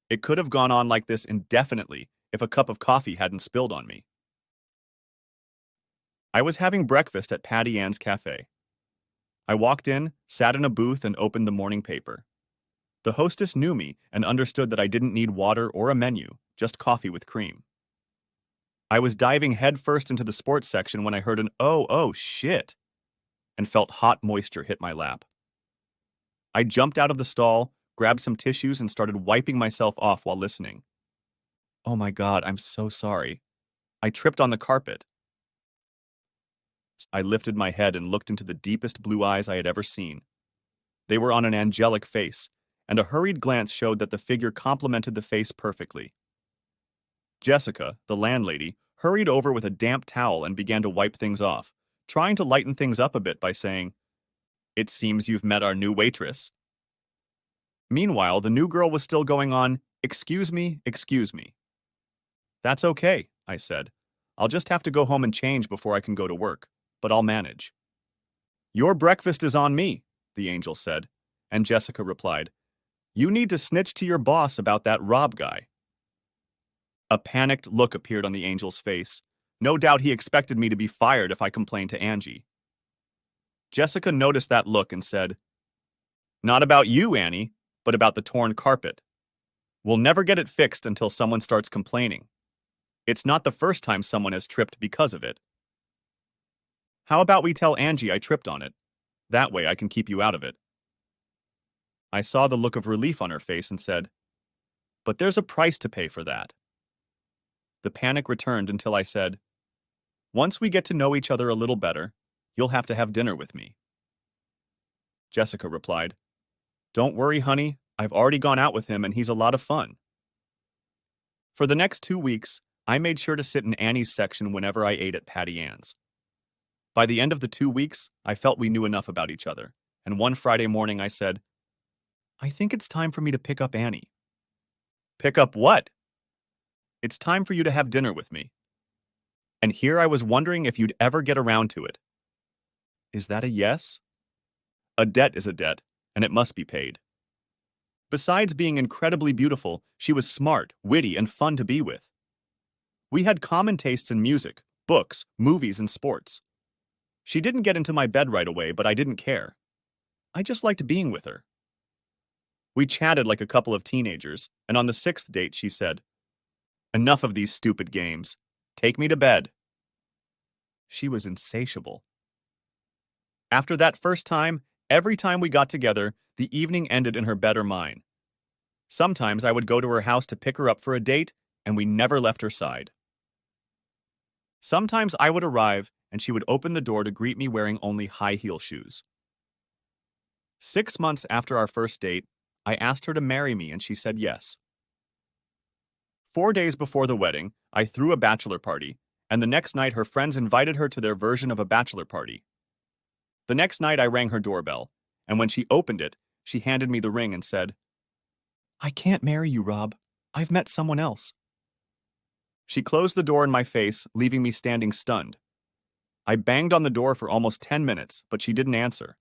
It could have gone on like this indefinitely if a cup of coffee hadn't spilled on me. I was having breakfast at Patty Ann's cafe. I walked in, sat in a booth, and opened the morning paper. The hostess knew me and understood that I didn't need water or a menu, just coffee with cream. I was diving headfirst into the sports section when I heard an oh shit, and felt hot moisture hit my lap. I jumped out of the stall, grabbed some tissues, and started wiping myself off while listening. "Oh my God, I'm so sorry. I tripped on the carpet." I lifted my head and looked into the deepest blue eyes I had ever seen. They were on an angelic face, and a hurried glance showed that the figure complemented the face perfectly. Jessica, the landlady, hurried over with a damp towel and began to wipe things off, trying to lighten things up a bit by saying, "It seems you've met our new waitress." Meanwhile, the new girl was still going on, excuse me. "That's okay," I said. "I'll just have to go home and change before I can go to work, but I'll manage." "Your breakfast is on me," the angel said, and Jessica replied, "You need to snitch to your boss about that Rob guy." A panicked look appeared on the angel's face. No doubt he expected me to be fired if I complained to Angie. Jessica noticed that look and said, "Not about you, Annie, but about the torn carpet. We'll never get it fixed until someone starts complaining. It's not the first time someone has tripped because of it. How about we tell Angie I tripped on it? That way I can keep you out of it." I saw the look of relief on her face and said, But there's a price to pay for that. The panic returned until I said, "Once we get to know each other a little better, you'll have to have dinner with me." Jessica replied, "Don't worry, honey. I've already gone out with him and he's a lot of fun." For the next 2 weeks, I made sure to sit in Annie's section whenever I ate at Patty Ann's. By the end of the 2 weeks, I felt we knew enough about each other, and one Friday morning I said, "I think it's time for me to pick up Annie." "Pick up what?" "It's time for you to have dinner with me." And here I was wondering if you'd ever get around to it. Is that a yes? A debt is a debt, and it must be paid. Besides being incredibly beautiful, she was smart, witty, and fun to be with. We had common tastes in music, books, movies, and sports. She didn't get into my bed right away, but I didn't care. I just liked being with her. We chatted like a couple of teenagers, and on the 6th date she said, "Enough of these stupid games. Take me to bed." She was insatiable. After that first time, every time we got together, the evening ended in her bed or mine. Sometimes I would go to her house to pick her up for a date, and we never left her side. Sometimes I would arrive, and she would open the door to greet me wearing only high-heel shoes. 6 months after our first date, I asked her to marry me, and she said yes. 4 days before the wedding, I threw a bachelor party, and the next night her friends invited her to their version of a bachelor party. The next night I rang her doorbell, and when she opened it, she handed me the ring and said, "I can't marry you, Rob. I've met someone else." She closed the door in my face, leaving me standing stunned. I banged on the door for almost 10 minutes, but she didn't answer.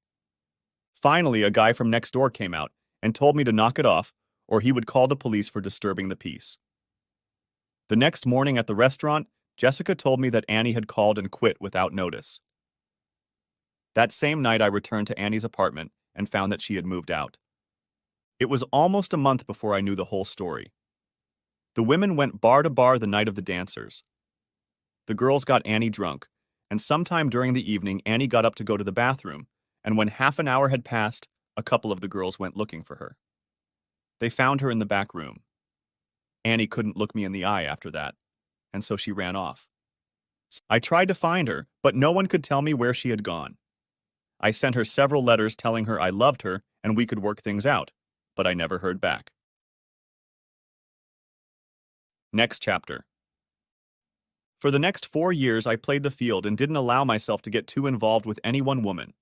Finally, a guy from next door came out and told me to knock it off, or he would call the police for disturbing the peace. The next morning at the restaurant, Jessica told me that Annie had called and quit without notice. That same night, I returned to Annie's apartment and found that she had moved out. It was almost a month before I knew the whole story. The women went bar to bar the night of the dancers. The girls got Annie drunk, and sometime during the evening, Annie got up to go to the bathroom, and when half an hour had passed, a couple of the girls went looking for her. They found her in the back room. Annie couldn't look me in the eye after that, and so she ran off. I tried to find her, but no one could tell me where she had gone. I sent her several letters telling her I loved her and we could work things out, but I never heard back. Next chapter. For the next 4 years, I played the field and didn't allow myself to get too involved with any one woman.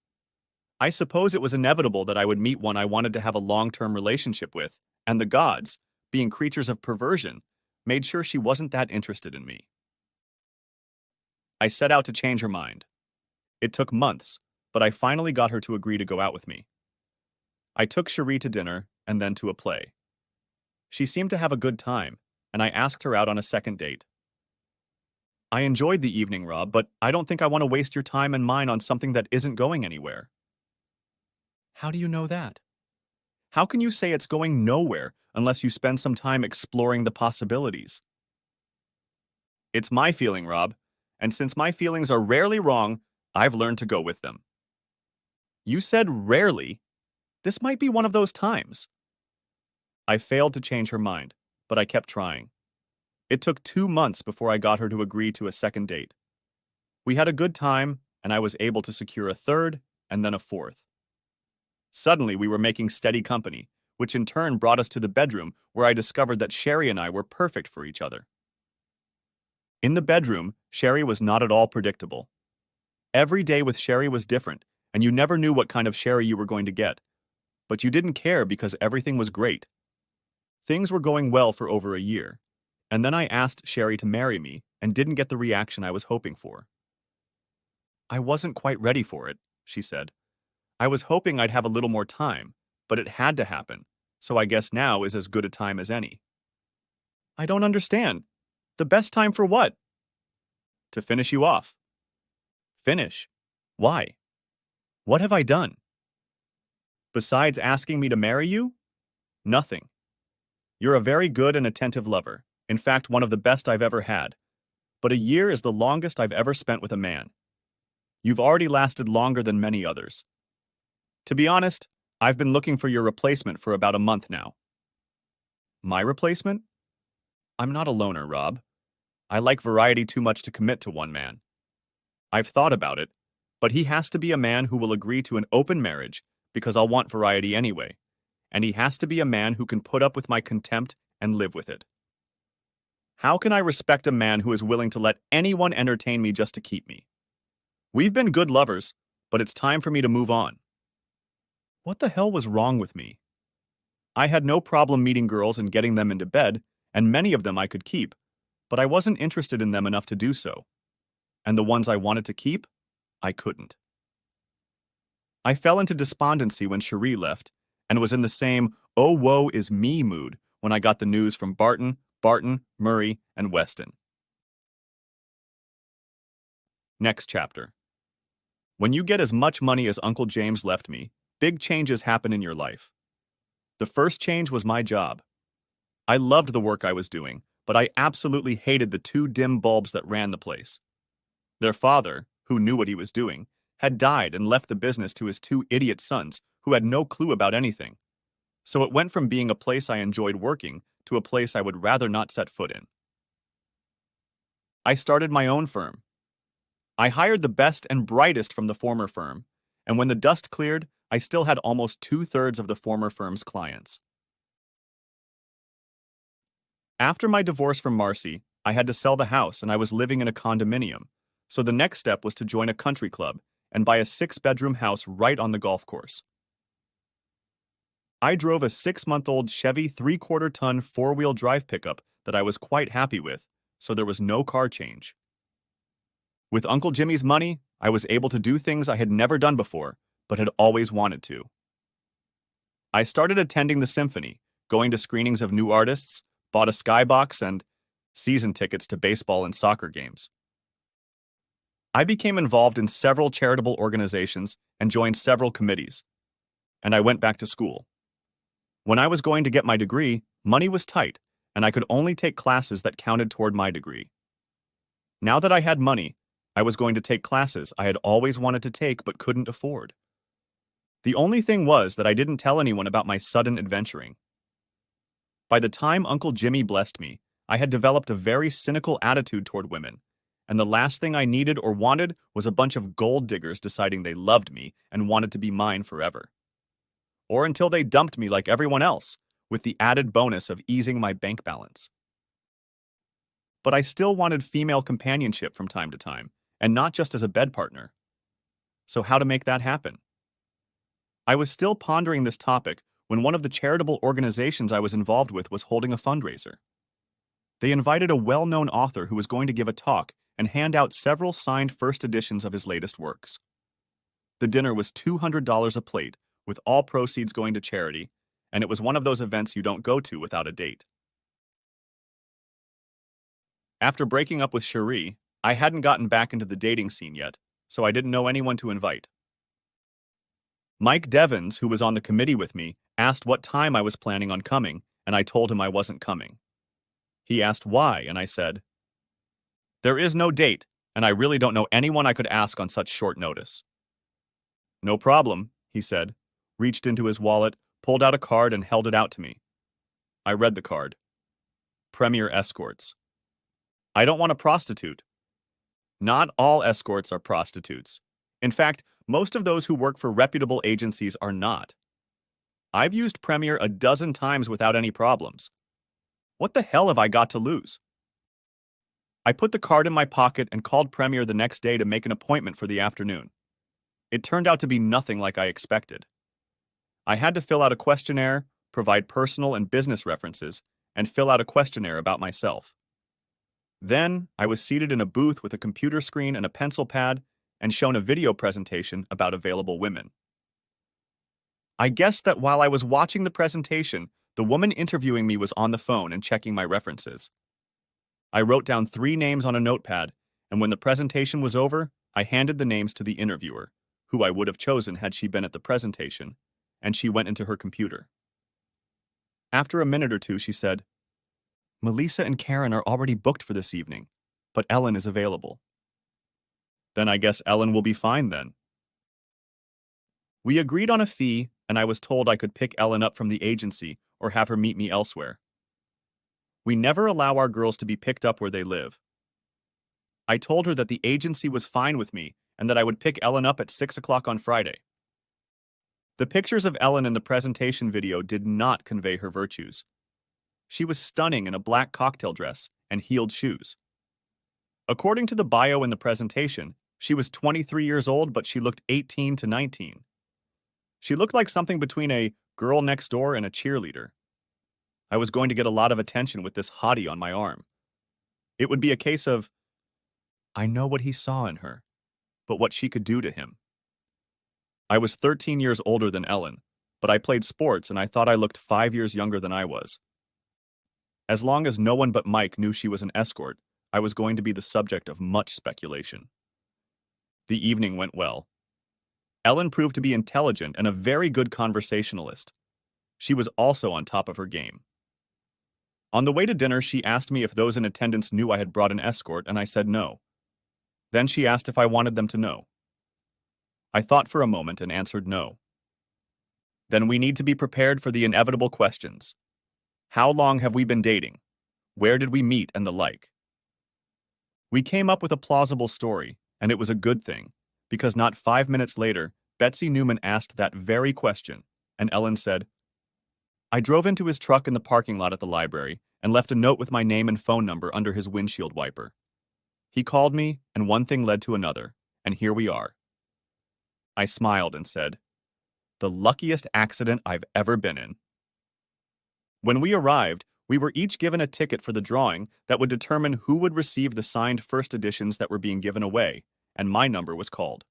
I suppose it was inevitable that I would meet one I wanted to have a long-term relationship with, and the gods, being creatures of perversion, made sure she wasn't that interested in me. I set out to change her mind. It took months, but I finally got her to agree to go out with me. I took Cherie to dinner and then to a play. She seemed to have a good time, and I asked her out on a second date. "I enjoyed the evening, Rob, but I don't think I want to waste your time and mine on something that isn't going anywhere." "How do you know that?" "How can you say it's going nowhere unless you spend some time exploring the possibilities?" "It's my feeling, Rob, and since my feelings are rarely wrong, I've learned to go with them." "You said rarely. This might be one of those times." I failed to change her mind, but I kept trying. It took 2 months before I got her to agree to a second date. We had a good time, and I was able to secure a third and then a fourth. Suddenly, we were making steady company, which in turn brought us to the bedroom where I discovered that Sherry and I were perfect for each other. In the bedroom, Sherry was not at all predictable. Every day with Sherry was different, and you never knew what kind of Sherry you were going to get. But you didn't care because everything was great. Things were going well for over a year, and then I asked Sherry to marry me and didn't get the reaction I was hoping for. "I wasn't quite ready for it," she said. "I was hoping I'd have a little more time, but it had to happen, so I guess now is as good a time as any." "I don't understand. The best time for what?" "To finish you off." "Finish? Why? What have I done?" "Besides asking me to marry you? Nothing. You're a very good and attentive lover, in fact, one of the best I've ever had. But a year is the longest I've ever spent with a man. You've already lasted longer than many others. To be honest, I've been looking for your replacement for about a month now." My replacement? I'm not a loner, Rob. I like variety too much to commit to one man. I've thought about it, but he has to be a man who will agree to an open marriage because I'll want variety anyway, and he has to be a man who can put up with my contempt and live with it. How can I respect a man who is willing to let anyone entertain me just to keep me? We've been good lovers, but it's time for me to move on. What the hell was wrong with me? I had no problem meeting girls and getting them into bed, and many of them I could keep, but I wasn't interested in them enough to do so. And the ones I wanted to keep, I couldn't. I fell into despondency when Cherie left, and was in the same oh woe is me mood when I got the news from Barton, Murray, and Weston. Next chapter. When you get as much money as Uncle James left me, big changes happen in your life. The first change was my job. I loved the work I was doing, but I absolutely hated the two dim bulbs that ran the place. Their father, who knew what he was doing, had died and left the business to his two idiot sons who had no clue about anything. So it went from being a place I enjoyed working to a place I would rather not set foot in. I started my own firm. I hired the best and brightest from the former firm, and when the dust cleared, I still had almost 2/3 of the former firm's clients. After my divorce from Marcy, I had to sell the house and I was living in a condominium, so the next step was to join a country club and buy a 6-bedroom house right on the golf course. I drove a 6-month-old Chevy 3/4-ton 4-wheel drive pickup that I was quite happy with, so there was no car change. With Uncle Jimmy's money, I was able to do things I had never done before, but had always wanted to. I started attending the symphony, going to screenings of new artists, bought a skybox, and season tickets to baseball and soccer games. I became involved in several charitable organizations and joined several committees, and I went back to school. When I was going to get my degree, money was tight, and I could only take classes that counted toward my degree. Now that I had money, I was going to take classes I had always wanted to take but couldn't afford. The only thing was that I didn't tell anyone about my sudden adventuring. By the time Uncle Jimmy blessed me, I had developed a very cynical attitude toward women, and the last thing I needed or wanted was a bunch of gold diggers deciding they loved me and wanted to be mine forever. Or until they dumped me like everyone else, with the added bonus of easing my bank balance. But I still wanted female companionship from time to time, and not just as a bed partner. So how to make that happen? I was still pondering this topic when one of the charitable organizations I was involved with was holding a fundraiser. They invited a well-known author who was going to give a talk and hand out several signed first editions of his latest works. The dinner was $200 a plate, with all proceeds going to charity, and it was one of those events you don't go to without a date. After breaking up with Cherie, I hadn't gotten back into the dating scene yet, so I didn't know anyone to invite. Mike Devins, who was on the committee with me, asked what time I was planning on coming, and I told him I wasn't coming. He asked why, and I said, "There is no date, and I really don't know anyone I could ask on such short notice." "No problem," he said, reached into his wallet, pulled out a card, and held it out to me. I read the card. Premier Escorts. I don't want a prostitute. Not all escorts are prostitutes. In fact, most of those who work for reputable agencies are not. I've used Premier a dozen times without any problems. What the hell have I got to lose? I put the card in my pocket and called Premier the next day to make an appointment for the afternoon. It turned out to be nothing like I expected. I had to fill out a questionnaire, provide personal and business references, and fill out a questionnaire about myself. Then, I was seated in a booth with a computer screen and a pencil pad and shown a video presentation about available women. I guessed that while I was watching the presentation, the woman interviewing me was on the phone and checking my references. I wrote down 3 names on a notepad, and when the presentation was over, I handed the names to the interviewer, who I would have chosen had she been at the presentation, and she went into her computer. After a minute or two, she said, "Melissa and Karen are already booked for this evening, but Ellen is available." Then I guess Ellen will be fine then. We agreed on a fee, and I was told I could pick Ellen up from the agency or have her meet me elsewhere. We never allow our girls to be picked up where they live. I told her that the agency was fine with me and that I would pick Ellen up at 6 o'clock on Friday. The pictures of Ellen in the presentation video did not convey her virtues. She was stunning in a black cocktail dress and heeled shoes. According to the bio in the presentation, she was 23 years old, but she looked 18 to 19. She looked like something between a girl next door and a cheerleader. I was going to get a lot of attention with this hottie on my arm. It would be a case of, I know what he saw in her, but what she could do to him. I was 13 years older than Ellen, but I played sports and I thought I looked 5 years younger than I was. As long as no one but Mike knew she was an escort, I was going to be the subject of much speculation. The evening went well. Ellen proved to be intelligent and a very good conversationalist. She was also on top of her game. On the way to dinner, she asked me if those in attendance knew I had brought an escort, and I said no. Then she asked if I wanted them to know. I thought for a moment and answered no. Then we need to be prepared for the inevitable questions. How long have we been dating? Where did we meet and the like? We came up with a plausible story, and it was a good thing, because not 5 minutes later, Betsy Newman asked that very question, and Ellen said, I drove into his truck in the parking lot at the library and left a note with my name and phone number under his windshield wiper. He called me, and one thing led to another, and here we are. I smiled and said, the luckiest accident I've ever been in. When we arrived, we were each given a ticket for the drawing that would determine who would receive the signed first editions that were being given away, and my number was called.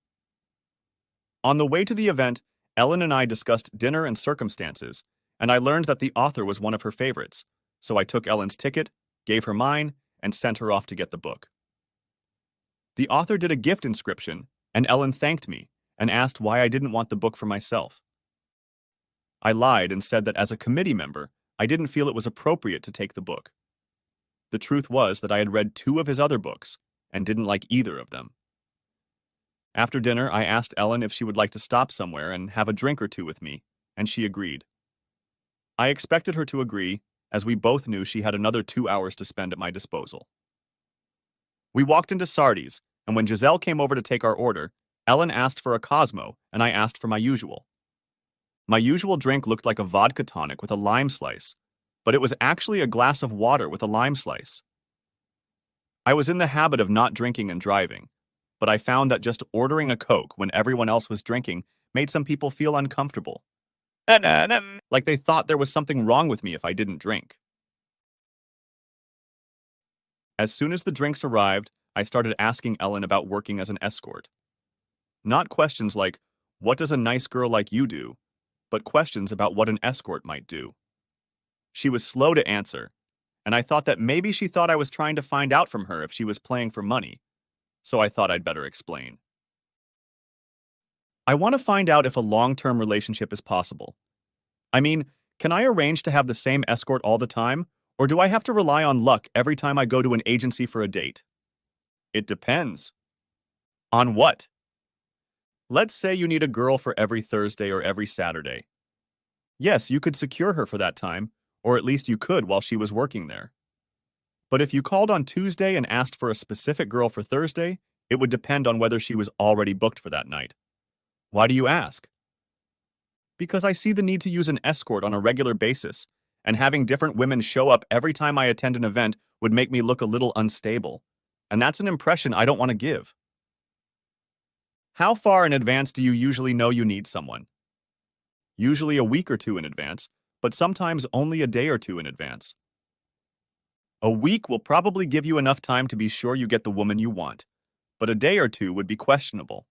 On the way to the event, Ellen and I discussed dinner and circumstances, and I learned that the author was one of her favorites, so I took Ellen's ticket, gave her mine, and sent her off to get the book. The author did a gift inscription, and Ellen thanked me and asked why I didn't want the book for myself. I lied and said that as a committee member, I didn't feel it was appropriate to take the book. The truth was that I had read 2 of his other books and didn't like either of them. After dinner, I asked Ellen if she would like to stop somewhere and have a drink or two with me, and she agreed. I expected her to agree, as we both knew she had another 2 hours to spend at my disposal. We walked into Sardi's, and when Giselle came over to take our order, Ellen asked for a Cosmo, and I asked for my usual. My usual drink looked like a vodka tonic with a lime slice, but it was actually a glass of water with a lime slice. I was in the habit of not drinking and driving, but I found that just ordering a Coke when everyone else was drinking made some people feel uncomfortable. Like they thought there was something wrong with me if I didn't drink. As soon as the drinks arrived, I started asking Ellen about working as an escort. Not questions like, what does a nice girl like you do? But questions about what an escort might do. She was slow to answer, and I thought that maybe she thought I was trying to find out from her if she was playing for money, so I thought I'd better explain. I want to find out if a long-term relationship is possible. I mean, can I arrange to have the same escort all the time, or do I have to rely on luck every time I go to an agency for a date? It depends. On what? Let's say you need a girl for every Thursday or every Saturday. Yes, you could secure her for that time, or at least you could while she was working there. But if you called on Tuesday and asked for a specific girl for Thursday, it would depend on whether she was already booked for that night. Why do you ask? Because I see the need to use an escort on a regular basis, and having different women show up every time I attend an event would make me look a little unstable, and that's an impression I don't want to give. How far in advance do you usually know you need someone? Usually a week or 2 in advance, but sometimes only a day or 2 in advance. A week will probably give you enough time to be sure you get the woman you want, but a day or 2 would be questionable.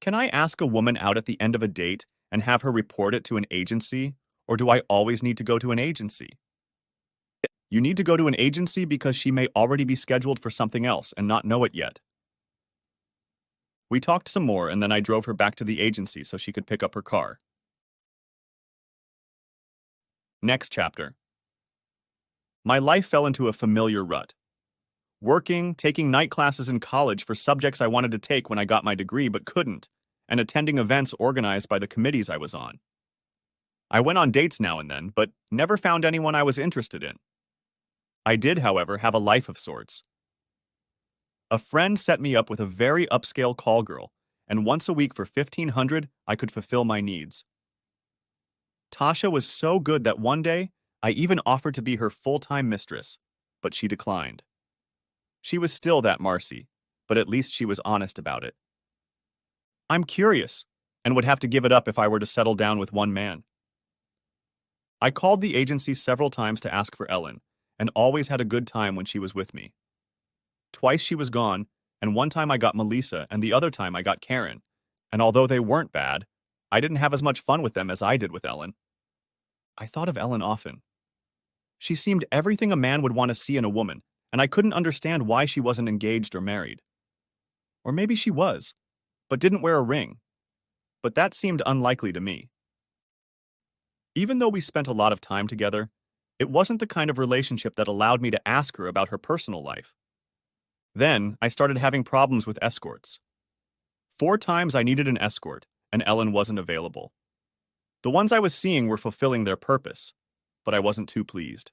Can I ask a woman out at the end of a date and have her report it to an agency, or do I always need to go to an agency? You need to go to an agency because she may already be scheduled for something else and not know it yet. We talked some more, and then I drove her back to the agency so she could pick up her car. Next chapter. My life fell into a familiar rut. Working, taking night classes in college for subjects I wanted to take when I got my degree but couldn't, and attending events organized by the committees I was on. I went on dates now and then, but never found anyone I was interested in. I did, however, have a life of sorts. A friend set me up with a very upscale call girl, and once a week for 1500 I could fulfill my needs. Tasha was so good that one day, I even offered to be her full-time mistress, but she declined. She was still that Marcy, but at least she was honest about it. I'm curious, and would have to give it up if I were to settle down with one man. I called the agency several times to ask for Ellen, and always had a good time when she was with me. Twice she was gone, and one time I got Melissa, and the other time I got Karen, and although they weren't bad, I didn't have as much fun with them as I did with Ellen. I thought of Ellen often. She seemed everything a man would want to see in a woman, and I couldn't understand why she wasn't engaged or married. Or maybe she was, but didn't wear a ring. But that seemed unlikely to me. Even though we spent a lot of time together, it wasn't the kind of relationship that allowed me to ask her about her personal life. Then, I started having problems with escorts. 4 times I needed an escort, and Ellen wasn't available. The ones I was seeing were fulfilling their purpose, but I wasn't too pleased.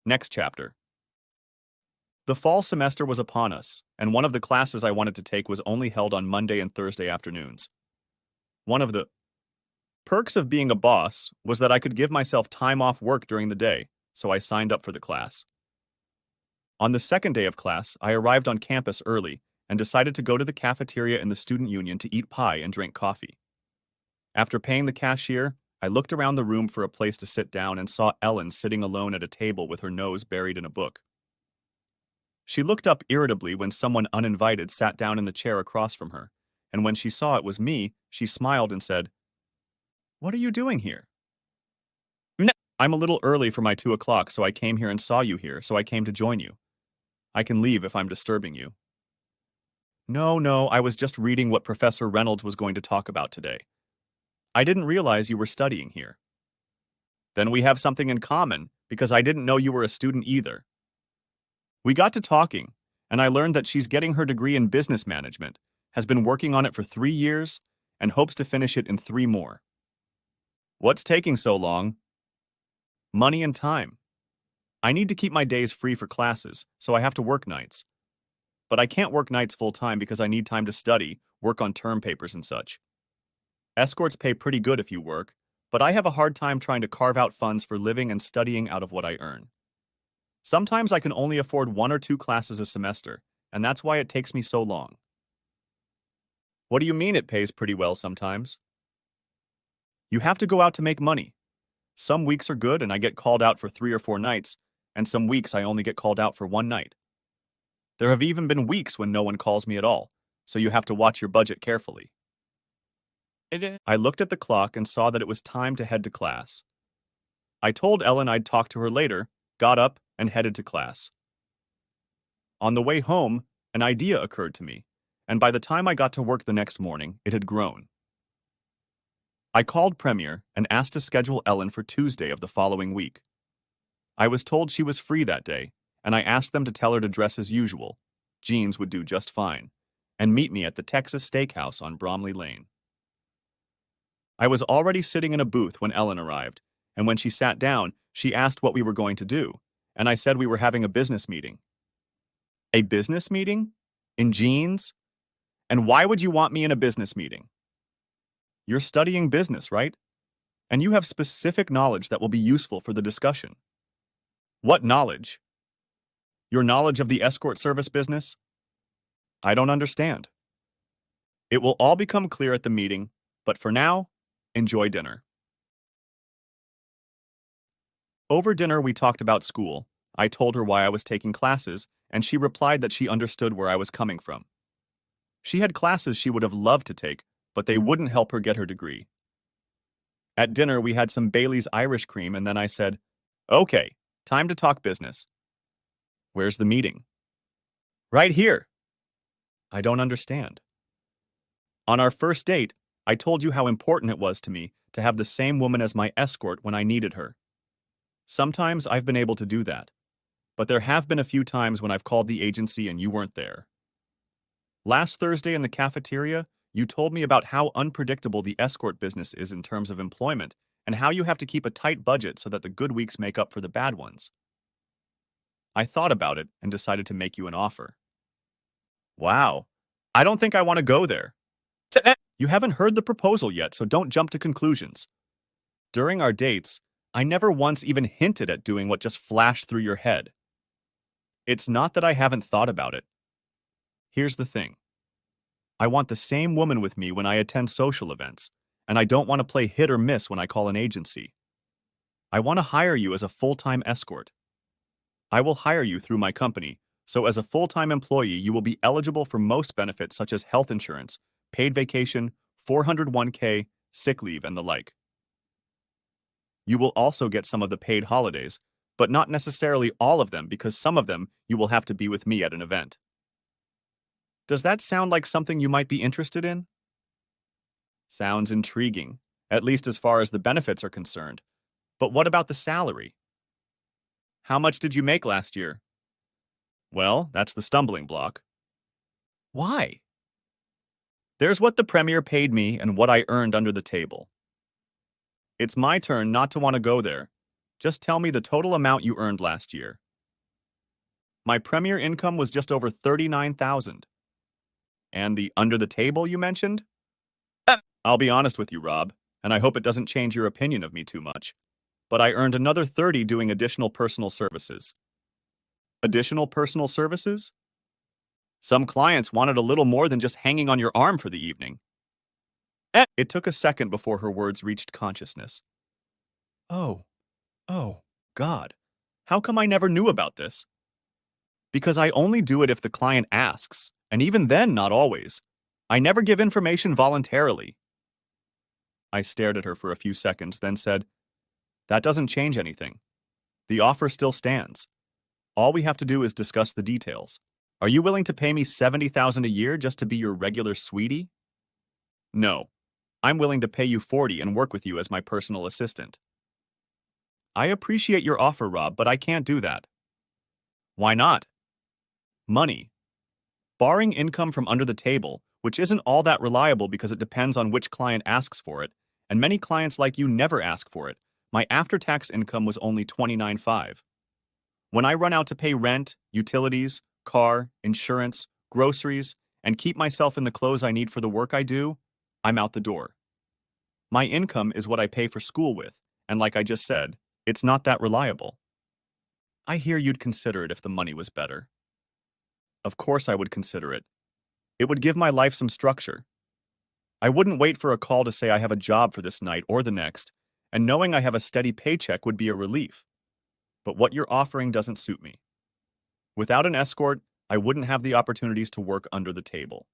Next chapter. The fall semester was upon us, and one of the classes I wanted to take was only held on Monday and Thursday afternoons. One of the perks of being a boss was that I could give myself time off work during the day, so I signed up for the class. On the second day of class, I arrived on campus early and decided to go to the cafeteria in the student union to eat pie and drink coffee. After paying the cashier, I looked around the room for a place to sit down and saw Ellen sitting alone at a table with her nose buried in a book. She looked up irritably when someone uninvited sat down in the chair across from her, and when she saw it was me, she smiled and said, "What are you doing here?" "No, I'm a little early for my 2 o'clock, so I came here and saw you here, so I came to join you. I can leave if I'm disturbing you." No, I was just reading what Professor Reynolds was going to talk about today. I didn't realize you were studying here. Then we have something in common, because I didn't know you were a student either. We got to talking, and I learned that she's getting her degree in business management, has been working on it for 3 years, and hopes to finish it in 3 more. What's taking so long? Money and time. I need to keep my days free for classes, so I have to work nights. But I can't work nights full-time because I need time to study, work on term papers and such. Escorts pay pretty good if you work, but I have a hard time trying to carve out funds for living and studying out of what I earn. Sometimes I can only afford 1 or 2 classes a semester, and that's why it takes me so long. What do you mean it pays pretty well sometimes? You have to go out to make money. Some weeks are good and I get called out for 3 or 4 nights, and some weeks I only get called out for 1 night. There have even been weeks when no one calls me at all, so you have to watch your budget carefully. I looked at the clock and saw that it was time to head to class. I told Ellen I'd talk to her later, got up, and headed to class. On the way home, an idea occurred to me, and by the time I got to work the next morning, it had grown. I called Premier and asked to schedule Ellen for Tuesday of the following week. I was told she was free that day, and I asked them to tell her to dress as usual, jeans would do just fine, and meet me at the Texas Steakhouse on Bromley Lane. I was already sitting in a booth when Ellen arrived, and when she sat down, she asked what we were going to do, and I said we were having a business meeting. A business meeting? In jeans? And why would you want me in a business meeting? You're studying business, right? And you have specific knowledge that will be useful for the discussion. What knowledge? Your knowledge of the escort service business? I don't understand. It will all become clear at the meeting, but for now, enjoy dinner. Over dinner, we talked about school. I told her why I was taking classes, and she replied that she understood where I was coming from. She had classes she would have loved to take, but they wouldn't help her get her degree. At dinner, we had some Bailey's Irish cream, and then I said, "Okay, time to talk business." "Where's the meeting?" "Right here." I don't understand. On our first date, I told you how important it was to me to have the same woman as my escort when I needed her. Sometimes I've been able to do that, but there have been a few times when I've called the agency and you weren't there. Last Thursday in the cafeteria, you told me about how unpredictable the escort business is in terms of employment and how you have to keep a tight budget so that the good weeks make up for the bad ones. I thought about it and decided to make you an offer. Wow. I don't think I want to go there. You haven't heard the proposal yet, so don't jump to conclusions. During our dates, I never once even hinted at doing what just flashed through your head. It's not that I haven't thought about it. Here's the thing. I want the same woman with me when I attend social events, and I don't want to play hit or miss when I call an agency. I want to hire you as a full-time escort. I will hire you through my company, so as a full-time employee, you will be eligible for most benefits such as health insurance, paid vacation, 401k, sick leave, and the like. You will also get some of the paid holidays, but not necessarily all of them because some of them you will have to be with me at an event. Does that sound like something you might be interested in? Sounds intriguing, at least as far as the benefits are concerned. But what about the salary? How much did you make last year? Well, that's the stumbling block. Why? There's what the Premier paid me and what I earned under the table. It's my turn not to want to go there. Just tell me the total amount you earned last year. My Premier income was just over $39,000. And the under the table you mentioned? I'll be honest with you, Rob, and I hope it doesn't change your opinion of me too much. But I earned another 30 doing additional personal services. Additional personal services? Some clients wanted a little more than just hanging on your arm for the evening. It took a second before her words reached consciousness. Oh, God. How come I never knew about this? Because I only do it if the client asks, and even then, not always. I never give information voluntarily. I stared at her for a few seconds, then said, That doesn't change anything. The offer still stands. All we have to do is discuss the details. Are you willing to pay me $70,000 a year just to be your regular sweetie? No. I'm willing to pay you $40,000 and work with you as my personal assistant. I appreciate your offer, Rob, but I can't do that. Why not? Money. Barring income from under the table, which isn't all that reliable because it depends on which client asks for it, and many clients like you never ask for it, my after-tax income was only $29,500. When I run out to pay rent, utilities, car, insurance, groceries, and keep myself in the clothes I need for the work I do, I'm out the door. My income is what I pay for school with, and like I just said, it's not that reliable. I hear you'd consider it if the money was better. Of course I would consider it. It would give my life some structure. I wouldn't wait for a call to say I have a job for this night or the next, and knowing I have a steady paycheck would be a relief. But what you're offering doesn't suit me. Without an escort, I wouldn't have the opportunities to work under the table.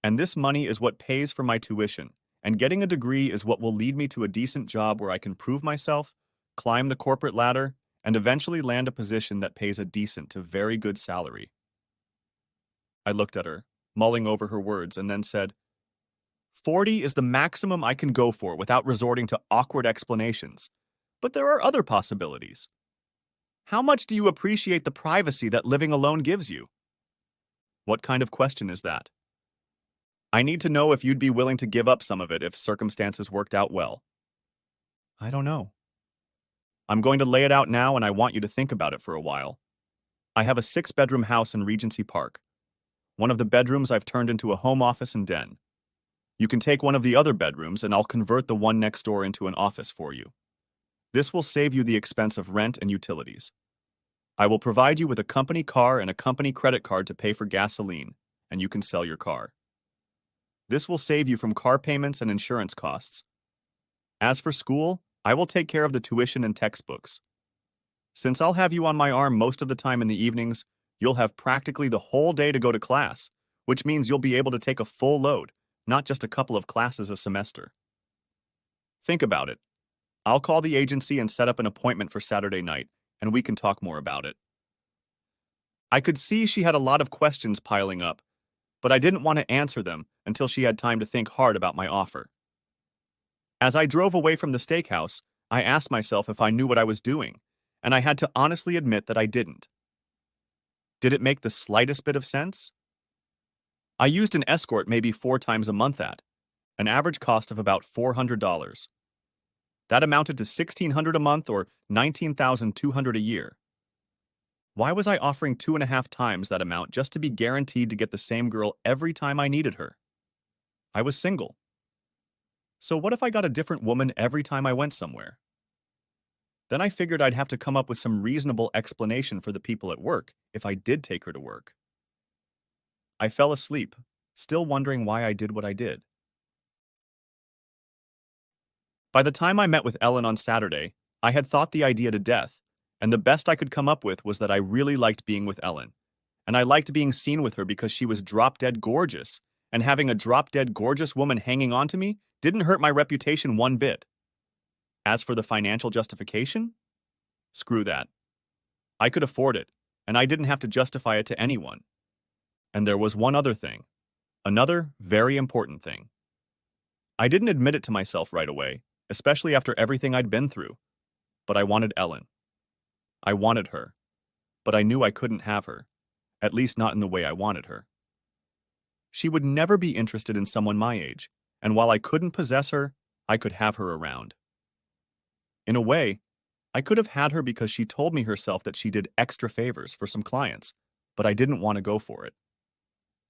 And this money is what pays for my tuition, and getting a degree is what will lead me to a decent job where I can prove myself, climb the corporate ladder, and eventually land a position that pays a decent to very good salary. I looked at her, mulling over her words, and then said, 40 is the maximum I can go for without resorting to awkward explanations, but there are other possibilities. How much do you appreciate the privacy that living alone gives you? What kind of question is that? I need to know if you'd be willing to give up some of it if circumstances worked out well. I don't know. I'm going to lay it out now and I want you to think about it for a while. I have a 6-bedroom house in Regency Park. One of the bedrooms I've turned into a home office and den. You can take one of the other bedrooms and I'll convert the one next door into an office for you. This will save you the expense of rent and utilities. I will provide you with a company car and a company credit card to pay for gasoline, and you can sell your car. This will save you from car payments and insurance costs. As for school, I will take care of the tuition and textbooks. Since I'll have you on my arm most of the time in the evenings, you'll have practically the whole day to go to class, which means you'll be able to take a full load, not just a couple of classes a semester. Think about it. I'll call the agency and set up an appointment for Saturday night, and we can talk more about it. I could see she had a lot of questions piling up, but I didn't want to answer them until she had time to think hard about my offer. As I drove away from the steakhouse, I asked myself if I knew what I was doing, and I had to honestly admit that I didn't. Did it make the slightest bit of sense? I used an escort maybe 4 times a month at an average cost of about $400. That amounted to $1,600 a month or $19,200 a year. Why was I offering 2.5 times that amount just to be guaranteed to get the same girl every time I needed her? I was single. So what if I got a different woman every time I went somewhere? Then I figured I'd have to come up with some reasonable explanation for the people at work if I did take her to work. I fell asleep, still wondering why I did what I did. By the time I met with Ellen on Saturday, I had thought the idea to death, and the best I could come up with was that I really liked being with Ellen. And I liked being seen with her because she was drop-dead gorgeous, and having a drop-dead gorgeous woman hanging on to me didn't hurt my reputation one bit. As for the financial justification? Screw that. I could afford it, and I didn't have to justify it to anyone. And there was one other thing. Another very important thing. I didn't admit it to myself right away, especially after everything I'd been through. But I wanted Ellen. I wanted her. But I knew I couldn't have her, at least not in the way I wanted her. She would never be interested in someone my age, and while I couldn't possess her, I could have her around. In a way, I could have had her because she told me herself that she did extra favors for some clients, but I didn't want to go for it.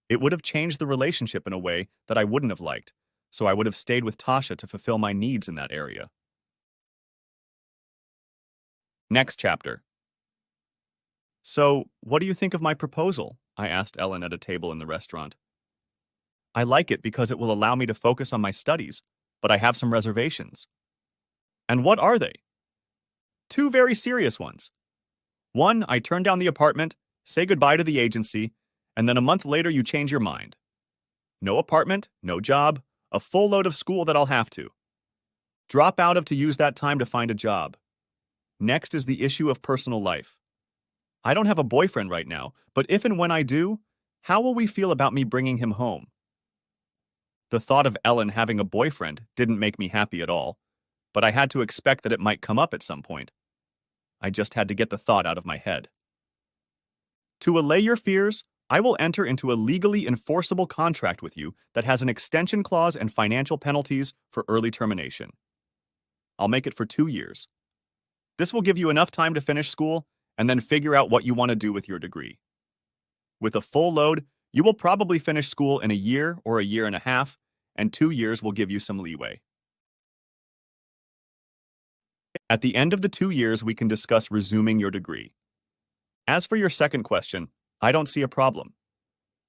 It would have changed the relationship in a way that I wouldn't have liked, so I would have stayed with Tasha to fulfill my needs in that area. Next chapter. So, what do you think of my proposal? I asked Ellen at a table in the restaurant. I like it because it will allow me to focus on my studies, but I have some reservations. And what are they? Two very serious ones. One, I turn down the apartment, say goodbye to the agency, and then a month later you change your mind. No apartment, no job, a full load of school that I'll have to drop out of to use that time to find a job. Next is the issue of personal life. I don't have a boyfriend right now, but if and when I do, how will we feel about me bringing him home? The thought of Ellen having a boyfriend didn't make me happy at all, but I had to expect that it might come up at some point. I just had to get the thought out of my head. To allay your fears, I will enter into a legally enforceable contract with you that has an extension clause and financial penalties for early termination. I'll make it for 2 years. This will give you enough time to finish school and then figure out what you want to do with your degree. With a full load, you will probably finish school in a year or a year and a half, and 2 years will give you some leeway. At the end of the 2 years, we can discuss resuming your degree. As for your second question, I don't see a problem.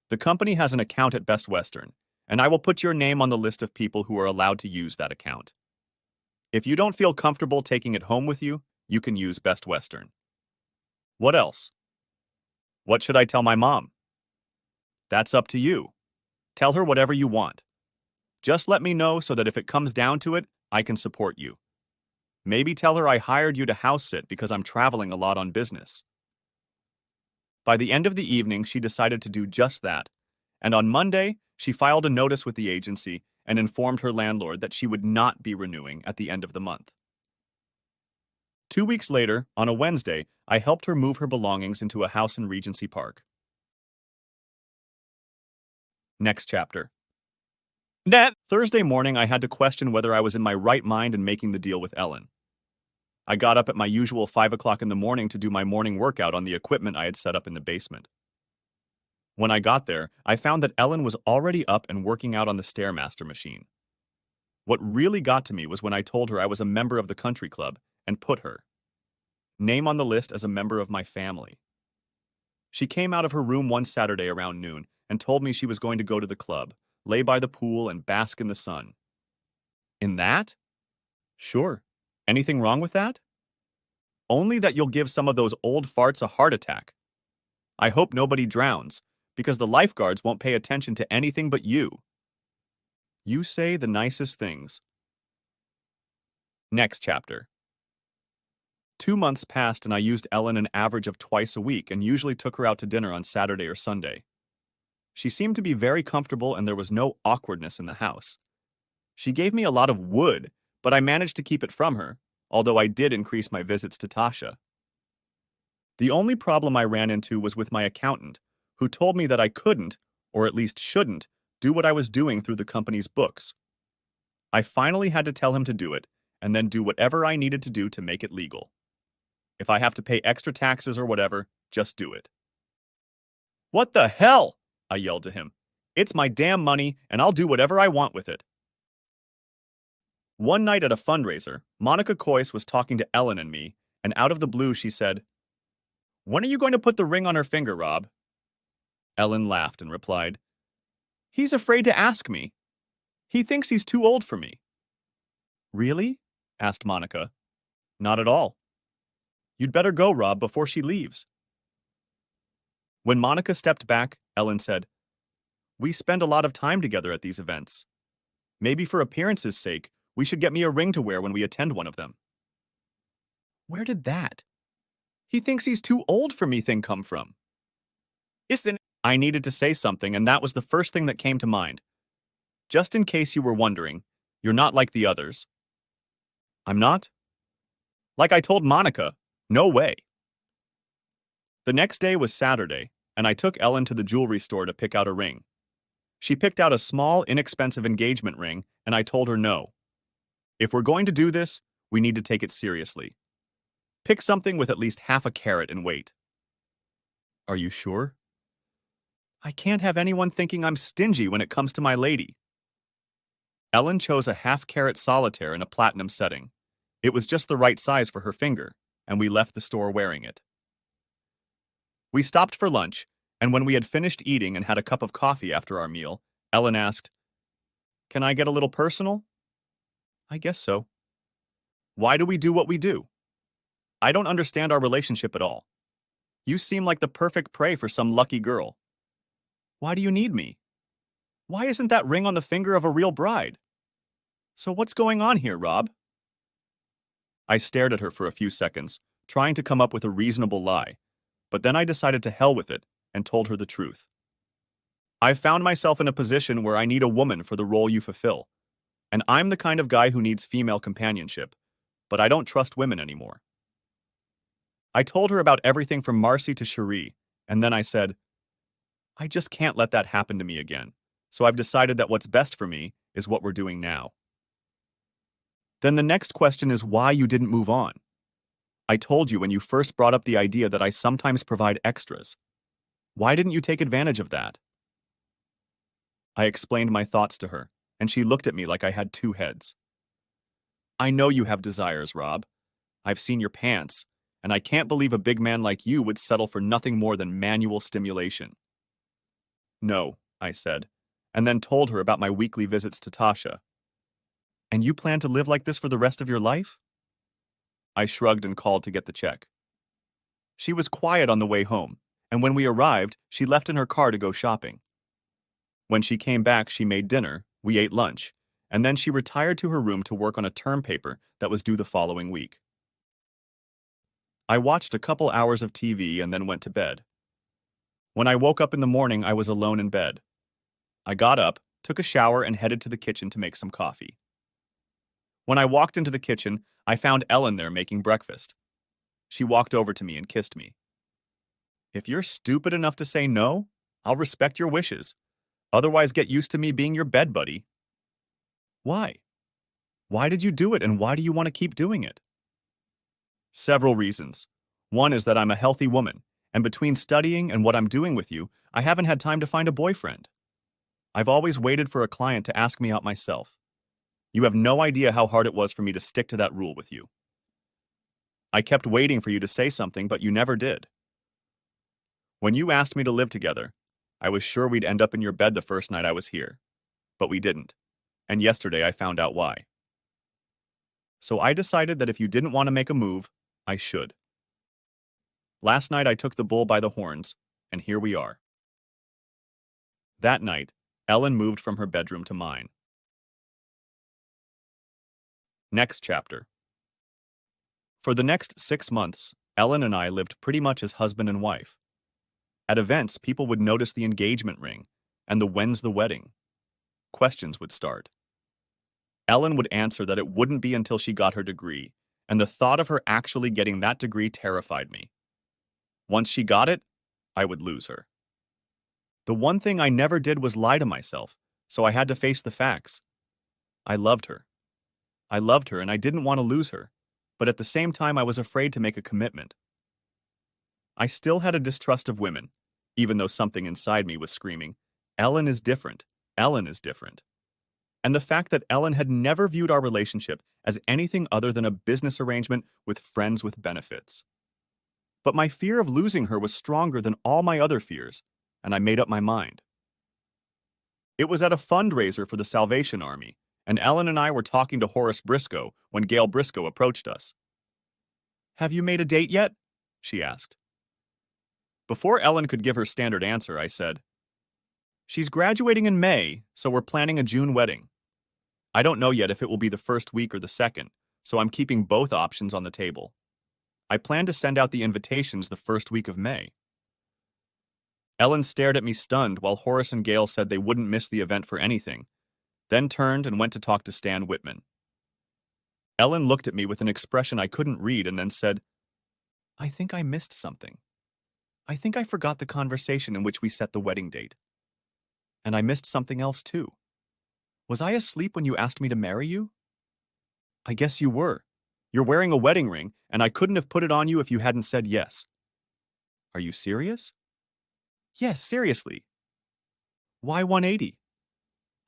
The company has an account at Best Western, and I will put your name on the list of people who are allowed to use that account. If you don't feel comfortable taking it home with you, you can use Best Western. What else? What should I tell my mom? That's up to you. Tell her whatever you want. Just let me know so that if it comes down to it, I can support you. Maybe tell her I hired you to house sit because I'm traveling a lot on business. By the end of the evening, she decided to do just that, and on Monday, she filed a notice with the agency and informed her landlord that she would not be renewing at the end of the month. 2 weeks later, on a Wednesday, I helped her move her belongings into a house in Regency Park. Next chapter. That Thursday morning, I had to question whether I was in my right mind in making the deal with Ellen. I got up at my usual 5 o'clock in the morning to do my morning workout on the equipment I had set up in the basement. When I got there, I found that Ellen was already up and working out on the Stairmaster machine. What really got to me was when I told her I was a member of the country club and put her name on the list as a member of my family. She came out of her room one Saturday around noon and told me she was going to go to the club, lay by the pool, and bask in the sun. In that? Sure. Anything wrong with that? Only that you'll give some of those old farts a heart attack. I hope nobody drowns, because the lifeguards won't pay attention to anything but you. You say the nicest things. Next chapter. 2 months passed and I used Ellen an average of twice a week and usually took her out to dinner on Saturday or Sunday. She seemed to be very comfortable and there was no awkwardness in the house. She gave me a lot of wood, but I managed to keep it from her, although I did increase my visits to Tasha. The only problem I ran into was with my accountant, who told me that I couldn't, or at least shouldn't, do what I was doing through the company's books. I finally had to tell him to do it, and then do whatever I needed to do to make it legal. If I have to pay extra taxes or whatever, just do it. What the hell? I yelled to him. It's my damn money, and I'll do whatever I want with it. One night at a fundraiser, Monica Coyce was talking to Ellen and me, and out of the blue she said, "When are you going to put the ring on her finger, Rob?" Ellen laughed and replied, "He's afraid to ask me. He thinks he's too old for me." "Really?" asked Monica. "Not at all. You'd better go, Rob, before she leaves." When Monica stepped back, Ellen said, "We spend a lot of time together at these events. Maybe for appearance's sake, we should get me a ring to wear when we attend one of them." Where did that "he thinks he's too old for me" thing come from? Isn't I needed to say something, and that was the first thing that came to mind. Just in case you were wondering, you're not like the others. I'm not? Like I told Monica, no way. The next day was Saturday, and I took Ellen to the jewelry store to pick out a ring. She picked out a small, inexpensive engagement ring, and I told her no. If we're going to do this, we need to take it seriously. Pick something with at least half a carat in weight. Are you sure? I can't have anyone thinking I'm stingy when it comes to my lady. Ellen chose a half-carat solitaire in a platinum setting. It was just the right size for her finger, and we left the store wearing it. We stopped for lunch, and when we had finished eating and had a cup of coffee after our meal, Ellen asked, "Can I get a little personal?" I guess so. Why do we do what we do? I don't understand our relationship at all. You seem like the perfect prey for some lucky girl. Why do you need me? Why isn't that ring on the finger of a real bride? So what's going on here, Rob? I stared at her for a few seconds, trying to come up with a reasonable lie, but then I decided to hell with it and told her the truth. I've found myself in a position where I need a woman for the role you fulfill, and I'm the kind of guy who needs female companionship, but I don't trust women anymore. I told her about everything from Marcy to Cherie, and then I said, I just can't let that happen to me again, so I've decided that what's best for me is what we're doing now. Then the next question is why you didn't move on. I told you when you first brought up the idea that I sometimes provide extras. Why didn't you take advantage of that? I explained my thoughts to her, and she looked at me like I had two heads. I know you have desires, Rob. I've seen your pants, and I can't believe a big man like you would settle for nothing more than manual stimulation. No, I said, and then told her about my weekly visits to Tasha. And you plan to live like this for the rest of your life? I shrugged and called to get the check. She was quiet on the way home, and when we arrived, she left in her car to go shopping. When she came back, she made dinner, we ate lunch, and then she retired to her room to work on a term paper that was due the following week. I watched a couple hours of TV and then went to bed. When I woke up in the morning, I was alone in bed. I got up, took a shower, and headed to the kitchen to make some coffee. When I walked into the kitchen, I found Ellen there making breakfast. She walked over to me and kissed me. If you're stupid enough to say no, I'll respect your wishes. Otherwise, get used to me being your bed buddy. Why? Why did you do it, and why do you want to keep doing it? Several reasons. One is that I'm a healthy woman, and between studying and what I'm doing with you, I haven't had time to find a boyfriend. I've always waited for a client to ask me out myself. You have no idea how hard it was for me to stick to that rule with you. I kept waiting for you to say something, but you never did. When you asked me to live together, I was sure we'd end up in your bed the first night I was here. But we didn't. And yesterday I found out why. So I decided that if you didn't want to make a move, I should. Last night I took the bull by the horns, and here we are. That night, Ellen moved from her bedroom to mine. Next chapter. For the next 6 months, Ellen and I lived pretty much as husband and wife. At events, people would notice the engagement ring and the when's the wedding. Questions would start. Ellen would answer that it wouldn't be until she got her degree, and the thought of her actually getting that degree terrified me. Once she got it, I would lose her. The one thing I never did was lie to myself, so I had to face the facts. I loved her. I loved her and I didn't want to lose her, but at the same time I was afraid to make a commitment. I still had a distrust of women, even though something inside me was screaming, Ellen is different. Ellen is different. And the fact that Ellen had never viewed our relationship as anything other than a business arrangement with friends with benefits. But my fear of losing her was stronger than all my other fears, and I made up my mind. It was at a fundraiser for the Salvation Army, and Ellen and I were talking to Horace Briscoe when Gail Briscoe approached us. Have you made a date yet? She asked. Before Ellen could give her standard answer, I said, she's graduating in May, so we're planning a June wedding. I don't know yet if it will be the first week or the second, so I'm keeping both options on the table. I plan to send out the invitations the first week of May. Ellen stared at me stunned while Horace and Gail said they wouldn't miss the event for anything, then turned and went to talk to Stan Whitman. Ellen looked at me with an expression I couldn't read and then said, I think I missed something. I think I forgot the conversation in which we set the wedding date. And I missed something else too. Was I asleep when you asked me to marry you? I guess you were. You're wearing a wedding ring, and I couldn't have put it on you if you hadn't said yes. Are you serious? Yes, seriously. Why 180?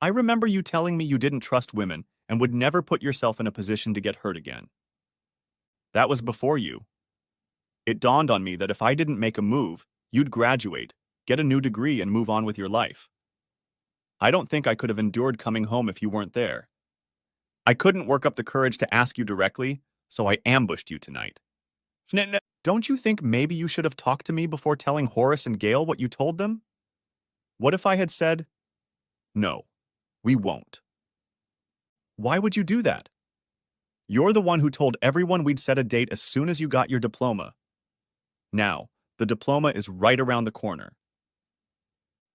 I remember you telling me you didn't trust women and would never put yourself in a position to get hurt again. That was before you. It dawned on me that if I didn't make a move, you'd graduate, get a new degree, and move on with your life. I don't think I could have endured coming home if you weren't there. I couldn't work up the courage to ask you directly, so I ambushed you tonight. Don't you think maybe you should have talked to me before telling Horace and Gail what you told them? What if I had said, no, we won't? Why would you do that? You're the one who told everyone we'd set a date as soon as you got your diploma. Now, the diploma is right around the corner.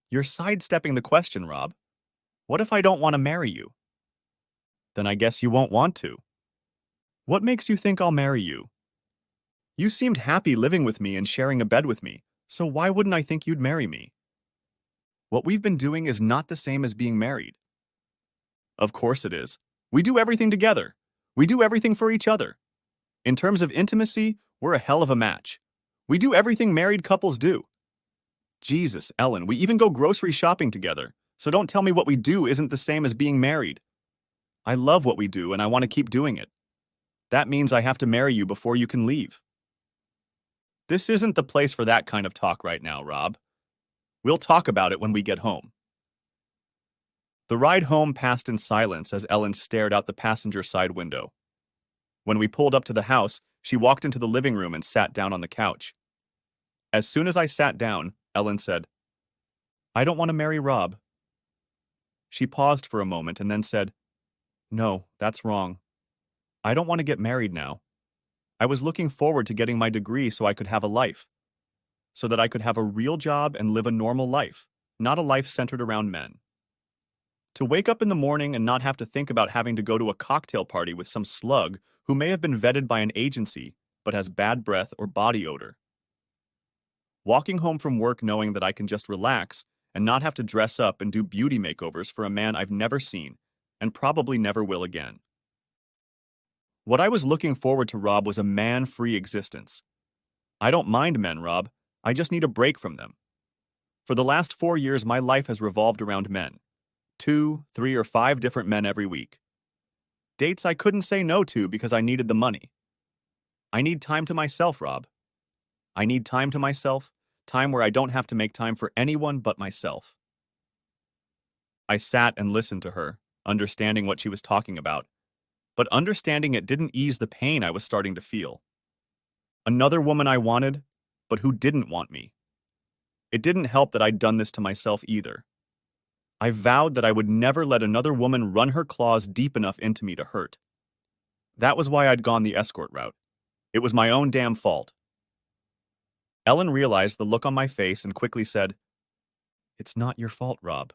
You're sidestepping the question, Rob. What if I don't want to marry you? Then I guess you won't want to. What makes you think I'll marry you? You seemed happy living with me and sharing a bed with me, so why wouldn't I think you'd marry me? What we've been doing is not the same as being married. Of course it is. We do everything together. We do everything for each other. In terms of intimacy, we're a hell of a match. We do everything married couples do. Jesus, Ellen, we even go grocery shopping together, so don't tell me what we do isn't the same as being married. I love what we do and I want to keep doing it. That means I have to marry you before you can leave. This isn't the place for that kind of talk right now, Rob. We'll talk about it when we get home. The ride home passed in silence as Ellen stared out the passenger side window. When we pulled up to the house, she walked into the living room and sat down on the couch. As soon as I sat down, Ellen said, I don't want to marry Rob. She paused for a moment and then said, No, that's wrong. I don't want to get married now. I was looking forward to getting my degree so I could have a life. So that I could have a real job and live a normal life, not a life centered around men. To wake up in the morning and not have to think about having to go to a cocktail party with some slug who may have been vetted by an agency but has bad breath or body odor. Walking home from work knowing that I can just relax and not have to dress up and do beauty makeovers for a man I've never seen and probably never will again. What I was looking forward to, Rob, was a man-free existence. I don't mind men, Rob. I just need a break from them. For the last 4 years, my life has revolved around men. 2, 3, or 5 different men every week. Dates I couldn't say no to because I needed the money. I need time to myself, Rob. I need time to myself, time where I don't have to make time for anyone but myself. I sat and listened to her, understanding what she was talking about, but understanding it didn't ease the pain I was starting to feel. Another woman I wanted, but who didn't want me. It didn't help that I'd done this to myself either. I vowed that I would never let another woman run her claws deep enough into me to hurt. That was why I'd gone the escort route. It was my own damn fault. Ellen realized the look on my face and quickly said, It's not your fault, Rob.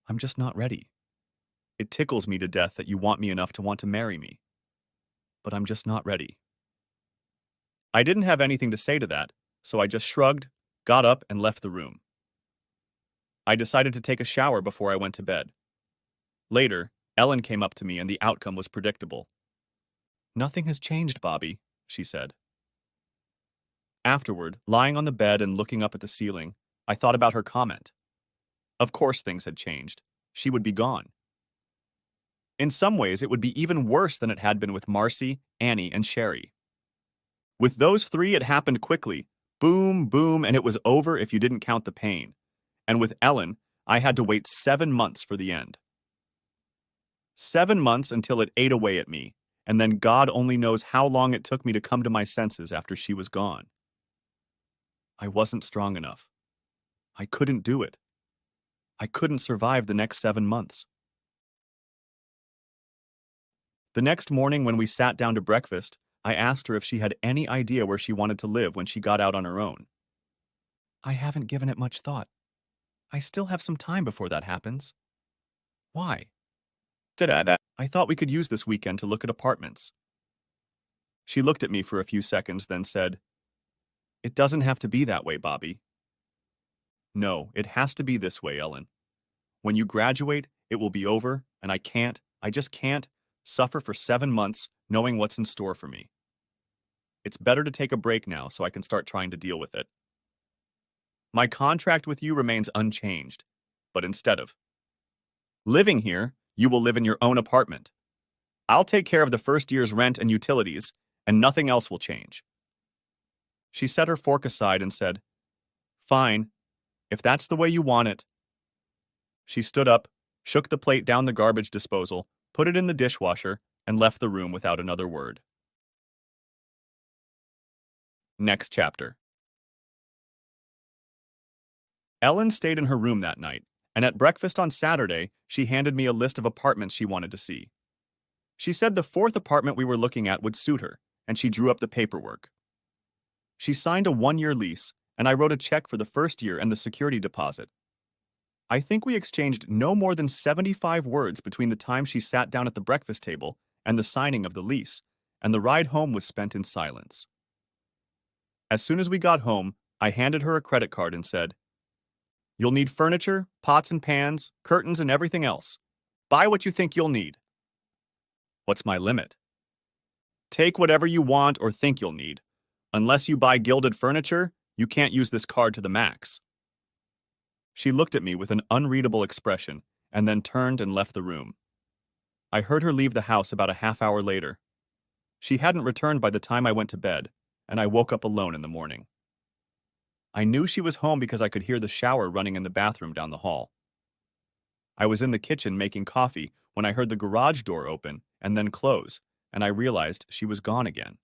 I'm just not ready. It tickles me to death that you want me enough to want to marry me. But I'm just not ready. I didn't have anything to say to that, so I just shrugged, got up, and left the room. I decided to take a shower before I went to bed. Later, Ellen came up to me and the outcome was predictable. "Nothing has changed, Bobby," she said. Afterward, lying on the bed and looking up at the ceiling, I thought about her comment. Of course things had changed. She would be gone. In some ways, it would be even worse than it had been with Marcy, Annie, and Sherry. With those three, it happened quickly. Boom, boom, and it was over if you didn't count the pain. And with Ellen, I had to wait 7 months for the end. 7 months until it ate away at me, and then God only knows how long it took me to come to my senses after she was gone. I wasn't strong enough. I couldn't do it. I couldn't survive the next 7 months. The next morning when we sat down to breakfast, I asked her if she had any idea where she wanted to live when she got out on her own. "I haven't given it much thought. I still have some time before that happens." "Why?" "Da-da-da. I thought we could use this weekend to look at apartments." She looked at me for a few seconds, then said, "It doesn't have to be that way, Bobby." "No, it has to be this way, Ellen. When you graduate, it will be over, and I just can't, suffer for 7 months knowing what's in store for me. It's better to take a break now so I can start trying to deal with it. My contract with you remains unchanged, but instead of living here, you will live in your own apartment. I'll take care of the first year's rent and utilities, and nothing else will change." She set her fork aside and said, "Fine, if that's the way you want it." She stood up, shook the plate down the garbage disposal, put it in the dishwasher, and left the room without another word. Next chapter. Ellen stayed in her room that night, and at breakfast on Saturday, she handed me a list of apartments she wanted to see. She said the 4th apartment we were looking at would suit her, and she drew up the paperwork. She signed a 1-year lease, and I wrote a check for the first year and the security deposit. I think we exchanged no more than 75 words between the time she sat down at the breakfast table and the signing of the lease, and the ride home was spent in silence. As soon as we got home, I handed her a credit card and said, "You'll need furniture, pots and pans, curtains, and everything else. Buy what you think you'll need." "What's my limit?" "Take whatever you want or think you'll need. Unless you buy gilded furniture, you can't use this card to the max." She looked at me with an unreadable expression and then turned and left the room. I heard her leave the house about a half hour later. She hadn't returned by the time I went to bed, and I woke up alone in the morning. I knew she was home because I could hear the shower running in the bathroom down the hall. I was in the kitchen making coffee when I heard the garage door open and then close, and I realized she was gone again.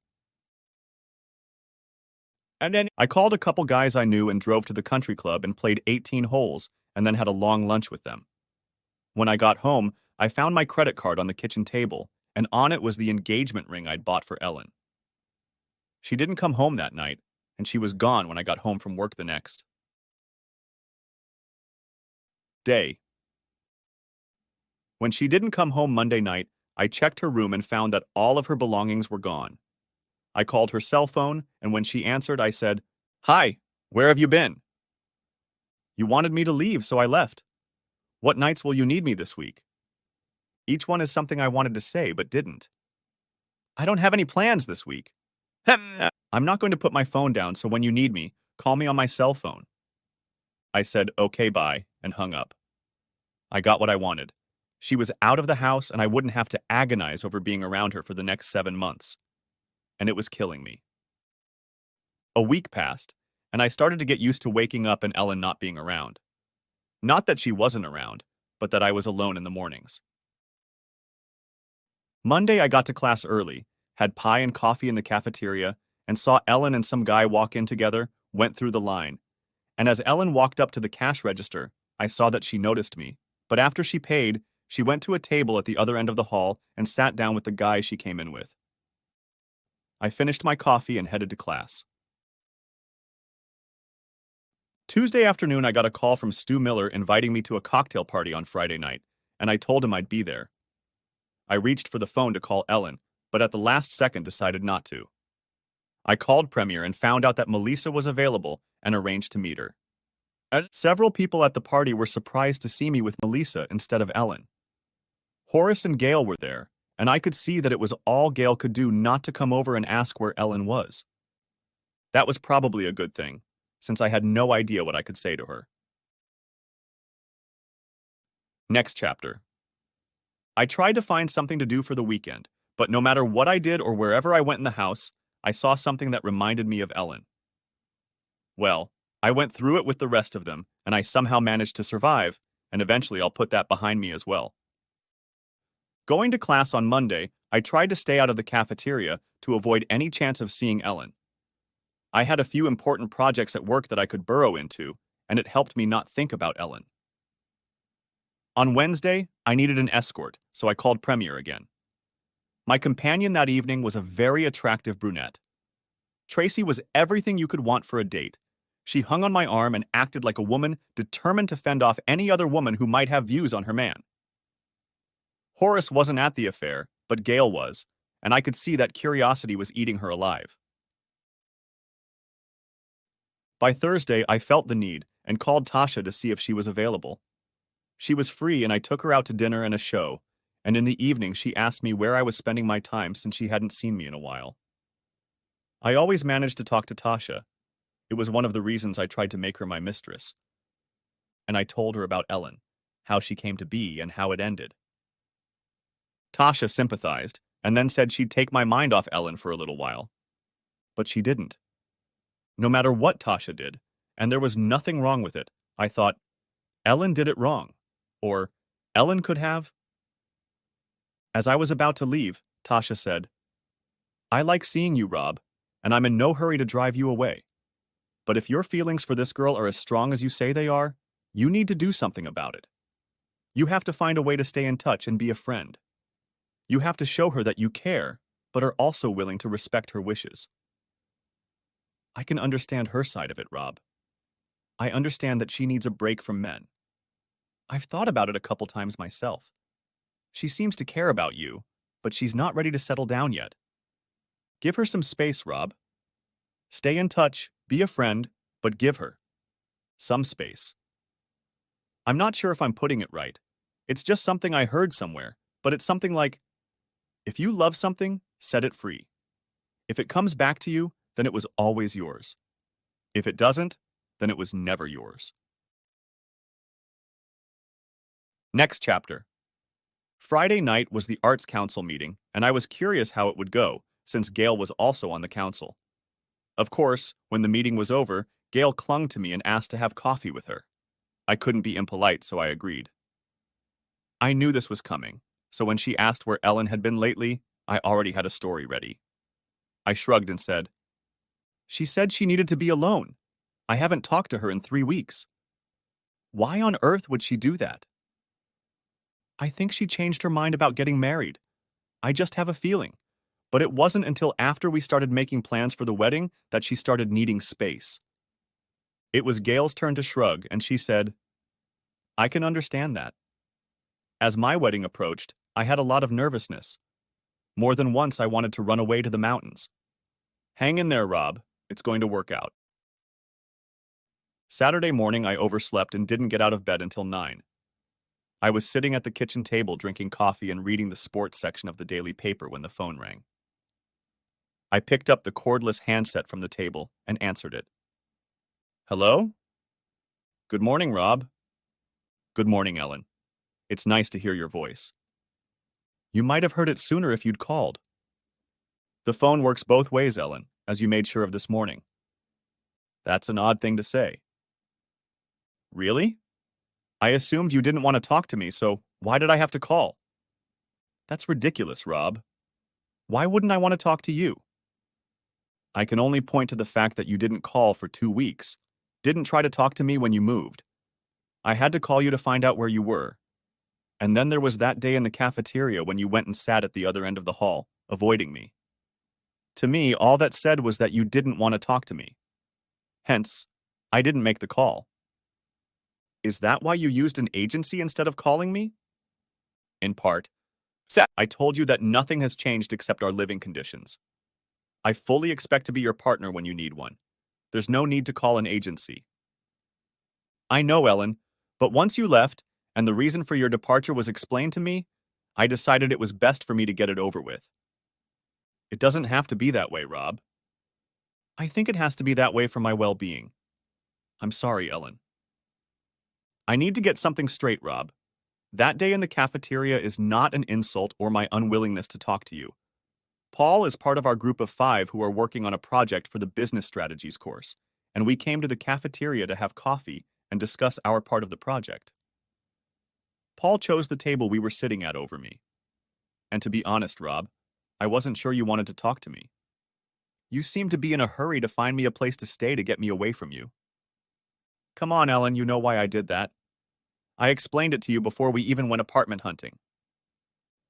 And then I called a couple guys I knew and drove to the country club and played 18 holes and then had a long lunch with them. When I got home, I found my credit card on the kitchen table, and on it was the engagement ring I'd bought for Ellen. She didn't come home that night, and she was gone when I got home from work the next day. When she didn't come home Monday night, I checked her room and found that all of her belongings were gone. I called her cell phone, and when she answered, I said, "Hi, where have you been?" "You wanted me to leave, so I left." "What nights will you need me this week?" Each one is something I wanted to say but didn't. "I don't have any plans this week." "I'm not going to put my phone down, so when you need me, call me on my cell phone." I said, "Okay, bye," and hung up. I got what I wanted. She was out of the house, and I wouldn't have to agonize over being around her for the next 7 months. And it was killing me. A week passed, and I started to get used to waking up and Ellen not being around. Not that she wasn't around, but that I was alone in the mornings. Monday, I got to class early, had pie and coffee in the cafeteria, and saw Ellen and some guy walk in together, went through the line. And as Ellen walked up to the cash register, I saw that she noticed me. But after she paid, she went to a table at the other end of the hall and sat down with the guy she came in with. I finished my coffee and headed to class. Tuesday afternoon, I got a call from Stu Miller inviting me to a cocktail party on Friday night, and I told him I'd be there. I reached for the phone to call Ellen, but at the last second decided not to. I called Premier and found out that Melissa was available and arranged to meet her. Several people at the party were surprised to see me with Melissa instead of Ellen. Horace and Gail were there, and I could see that it was all Gail could do not to come over and ask where Ellen was. That was probably a good thing, since I had no idea what I could say to her. Next chapter. I tried to find something to do for the weekend, but no matter what I did or wherever I went in the house, I saw something that reminded me of Ellen. Well, I went through it with the rest of them, and I somehow managed to survive, and eventually I'll put that behind me as well. Going to class on Monday, I tried to stay out of the cafeteria to avoid any chance of seeing Ellen. I had a few important projects at work that I could burrow into, and it helped me not think about Ellen. On Wednesday, I needed an escort, so I called Premier again. My companion that evening was a very attractive brunette. Tracy was everything you could want for a date. She hung on my arm and acted like a woman determined to fend off any other woman who might have views on her man. Horace wasn't at the affair, but Gail was, and I could see that curiosity was eating her alive. By Thursday, I felt the need and called Tasha to see if she was available. She was free and I took her out to dinner and a show, and in the evening she asked me where I was spending my time since she hadn't seen me in a while. I always managed to talk to Tasha. It was one of the reasons I tried to make her my mistress. And I told her about Ellen, how she came to be and how it ended. Tasha sympathized and then said she'd take my mind off Ellen for a little while. But she didn't. No matter what Tasha did, and there was nothing wrong with it, I thought, Ellen did it wrong. Or, Ellen could have. As I was about to leave, Tasha said, I like seeing you, Rob, and I'm in no hurry to drive you away. But if your feelings for this girl are as strong as you say they are, you need to do something about it. You have to find a way to stay in touch and be a friend. You have to show her that you care, but are also willing to respect her wishes. I can understand her side of it, Rob. I understand that she needs a break from men. I've thought about it a couple times myself. She seems to care about you, but she's not ready to settle down yet. Give her some space, Rob. Stay in touch, be a friend, but give her some space. I'm not sure if I'm putting it right. It's just something I heard somewhere, but it's something like, if you love something, set it free. If it comes back to you, then it was always yours. If it doesn't, then it was never yours. Next chapter. Friday night was the Arts Council meeting, and I was curious how it would go, since Gail was also on the council. Of course, when the meeting was over, Gail clung to me and asked to have coffee with her. I couldn't be impolite, so I agreed. I knew this was coming, so when she asked where Ellen had been lately, I already had a story ready. I shrugged and said, She said she needed to be alone. I haven't talked to her in 3 weeks. Why on earth would she do that? I think she changed her mind about getting married. I just have a feeling. But it wasn't until after we started making plans for the wedding that she started needing space. It was Gail's turn to shrug, and she said, I can understand that. As my wedding approached, I had a lot of nervousness. More than once I wanted to run away to the mountains. Hang in there, Rob. It's going to work out. Saturday morning I overslept and didn't get out of bed until 9. I was sitting at the kitchen table drinking coffee and reading the sports section of the daily paper when the phone rang. I picked up the cordless handset from the table and answered it. Hello? Good morning, Rob. Good morning, Ellen. It's nice to hear your voice. You might have heard it sooner if you'd called. The phone works both ways, Ellen, as you made sure of this morning. That's an odd thing to say. Really? I assumed you didn't want to talk to me, so why did I have to call? That's ridiculous, Rob. Why wouldn't I want to talk to you? I can only point to the fact that you didn't call for 2 weeks, didn't try to talk to me when you moved. I had to call you to find out where you were. And then there was that day in the cafeteria when you went and sat at the other end of the hall, avoiding me. To me, all that said was that you didn't want to talk to me. Hence, I didn't make the call. Is that why you used an agency instead of calling me? In part. I told you that nothing has changed except our living conditions. I fully expect to be your partner when you need one. There's no need to call an agency. I know, Ellen, but once you left, and the reason for your departure was explained to me, I decided it was best for me to get it over with. It doesn't have to be that way, Rob. I think it has to be that way for my well-being. I'm sorry, Ellen. I need to get something straight, Rob. That day in the cafeteria is not an insult or my unwillingness to talk to you. Paul is part of our group of 5 who are working on a project for the business strategies course, and we came to the cafeteria to have coffee and discuss our part of the project. Paul chose the table we were sitting at over me. And to be honest, Rob, I wasn't sure you wanted to talk to me. You seemed to be in a hurry to find me a place to stay to get me away from you. Come on, Ellen, you know why I did that. I explained it to you before we even went apartment hunting.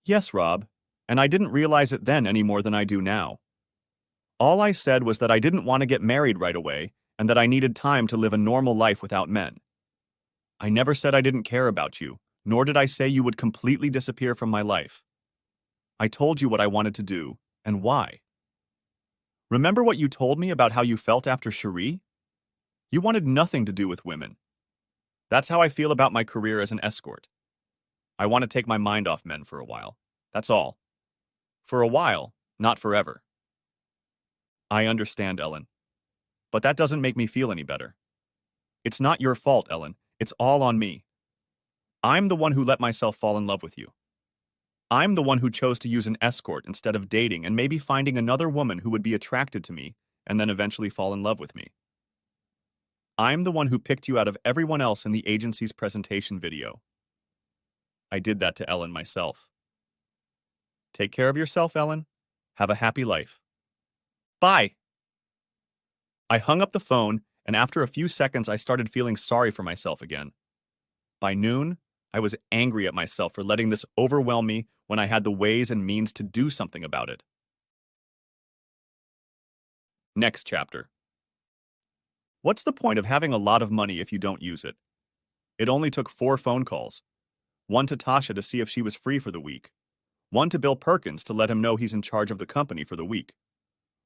Yes, Rob, and I didn't realize it then any more than I do now. All I said was that I didn't want to get married right away and that I needed time to live a normal life without men. I never said I didn't care about you, nor did I say you would completely disappear from my life. I told you what I wanted to do and why. Remember what you told me about how you felt after Cherie? You wanted nothing to do with women. That's how I feel about my career as an escort. I want to take my mind off men for a while. That's all. For a while, not forever. I understand, Ellen. But that doesn't make me feel any better. It's not your fault, Ellen. It's all on me. I'm the one who let myself fall in love with you. I'm the one who chose to use an escort instead of dating and maybe finding another woman who would be attracted to me and then eventually fall in love with me. I'm the one who picked you out of everyone else in the agency's presentation video. I did that to Ellen myself. Take care of yourself, Ellen. Have a happy life. Bye. I hung up the phone, and after a few seconds, I started feeling sorry for myself again. By noon, I was angry at myself for letting this overwhelm me when I had the ways and means to do something about it. Next chapter. What's the point of having a lot of money if you don't use it? It only took 4 phone calls. One to Tasha to see if she was free for the week. One to Bill Perkins to let him know he's in charge of the company for the week.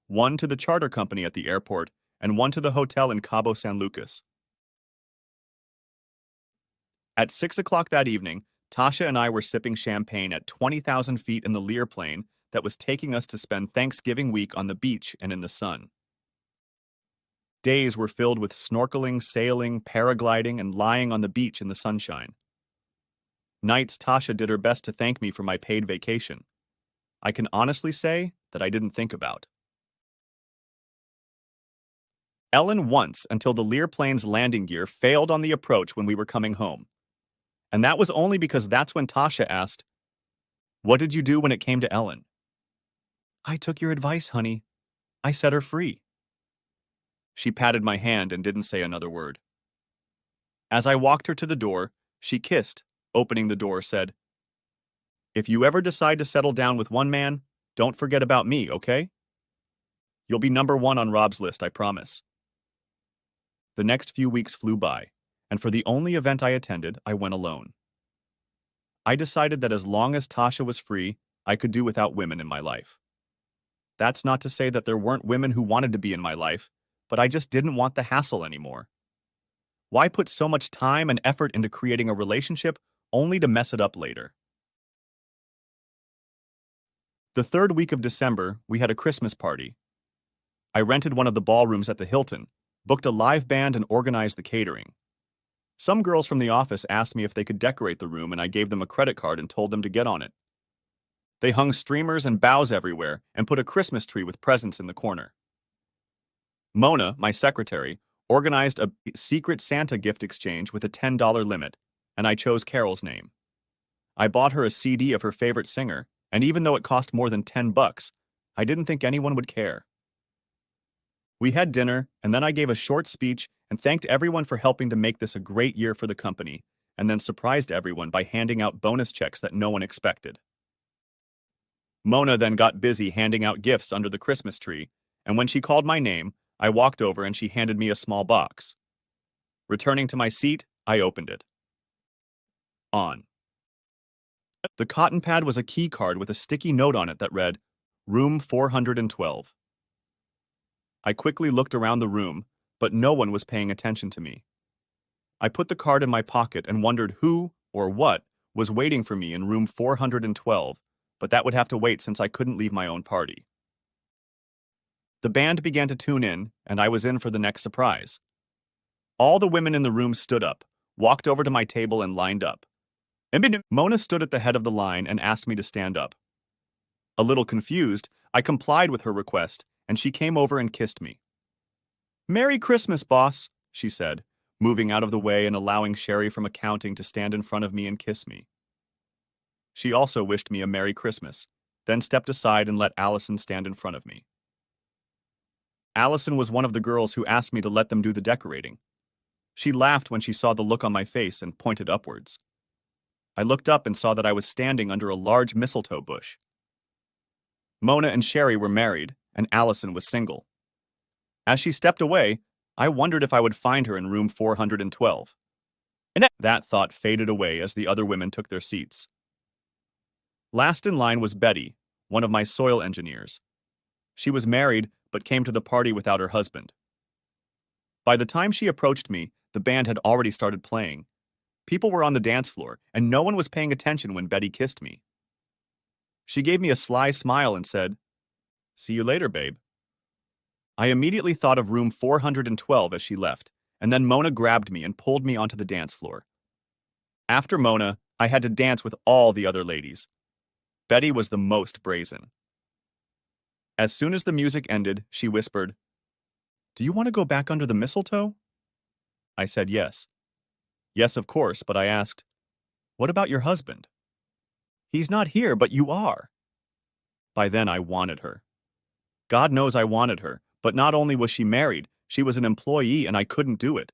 One to the charter company at the airport, and one to the hotel in Cabo San Lucas. At 6 o'clock that evening, Tasha and I were sipping champagne at 20,000 feet in the Lear plane that was taking us to spend Thanksgiving week on the beach and in the sun. Days were filled with snorkeling, sailing, paragliding, and lying on the beach in the sunshine. Nights, Tasha did her best to thank me for my paid vacation. I can honestly say that I didn't think about Ellen once until the Lear plane's landing gear failed on the approach when we were coming home. And that was only because that's when Tasha asked, "What did you do when it came to Ellen?" "I took your advice, honey. I set her free." She patted my hand and didn't say another word. As I walked her to the door, she kissed, opening the door, said, "If you ever decide to settle down with one man, don't forget about me, okay? You'll be number 1 on Rob's list, I promise." The next few weeks flew by, and for the only event I attended, I went alone. I decided that as long as Tasha was free, I could do without women in my life. That's not to say that there weren't women who wanted to be in my life, but I just didn't want the hassle anymore. Why put so much time and effort into creating a relationship only to mess it up later? The 3rd week of December, we had a Christmas party. I rented one of the ballrooms at the Hilton, booked a live band, and organized the catering. Some girls from the office asked me if they could decorate the room, and I gave them a credit card and told them to get on it. They hung streamers and boughs everywhere and put a Christmas tree with presents in the corner. Mona, my secretary, organized a secret Santa gift exchange with a $10 limit, and I chose Carol's name. I bought her a CD of her favorite singer, and even though it cost more than $10, I didn't think anyone would care. We had dinner, and then I gave a short speech and thanked everyone for helping to make this a great year for the company, and then surprised everyone by handing out bonus checks that no one expected. Mona then got busy handing out gifts under the Christmas tree, and when she called my name, I walked over and she handed me a small box. Returning to my seat, I opened it. On. The cotton pad was a key card with a sticky note on it that read, "Room 412." I quickly looked around the room, but no one was paying attention to me. I put the card in my pocket and wondered who or what was waiting for me in room 412, but that would have to wait since I couldn't leave my own party. The band began to tune in, and I was in for the next surprise. All the women in the room stood up, walked over to my table, and lined up. Mona stood at the head of the line and asked me to stand up. A little confused, I complied with her request, and she came over and kissed me. "Merry Christmas, boss," she said, moving out of the way and allowing Sherry from accounting to stand in front of me and kiss me. She also wished me a Merry Christmas, then stepped aside and let Allison stand in front of me. Allison was one of the girls who asked me to let them do the decorating. She laughed when she saw the look on my face and pointed upwards. I looked up and saw that I was standing under a large mistletoe bush. Mona and Sherry were married, and Allison was single. As she stepped away, I wondered if I would find her in room 412. And that thought faded away as the other women took their seats. Last in line was Betty, one of my soil engineers. She was married, but came to the party without her husband. By the time she approached me, the band had already started playing. People were on the dance floor, and no one was paying attention when Betty kissed me. She gave me a sly smile and said, "See you later, babe." I immediately thought of room 412 as she left, and then Mona grabbed me and pulled me onto the dance floor. After Mona, I had to dance with all the other ladies. Betty was the most brazen. As soon as the music ended, she whispered, "Do you want to go back under the mistletoe?" I said yes. Yes, of course, but I asked, "What about your husband?" "He's not here, but you are." By then, I wanted her. God knows I wanted her, but not only was she married, she was an employee and I couldn't do it.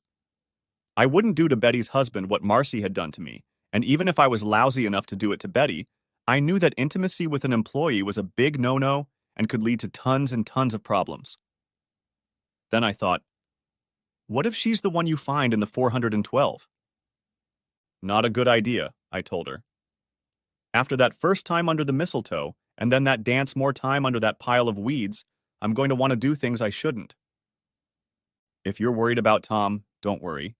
I wouldn't do to Betty's husband what Marcy had done to me, and even if I was lousy enough to do it to Betty, I knew that intimacy with an employee was a big no-no and could lead to tons and tons of problems. Then I thought, what if she's the one you find in the 412? Not a good idea, I told her. After that first time under the mistletoe, and then that dance more time under that pile of weeds, I'm going to want to do things I shouldn't. If you're worried about Tom, don't worry.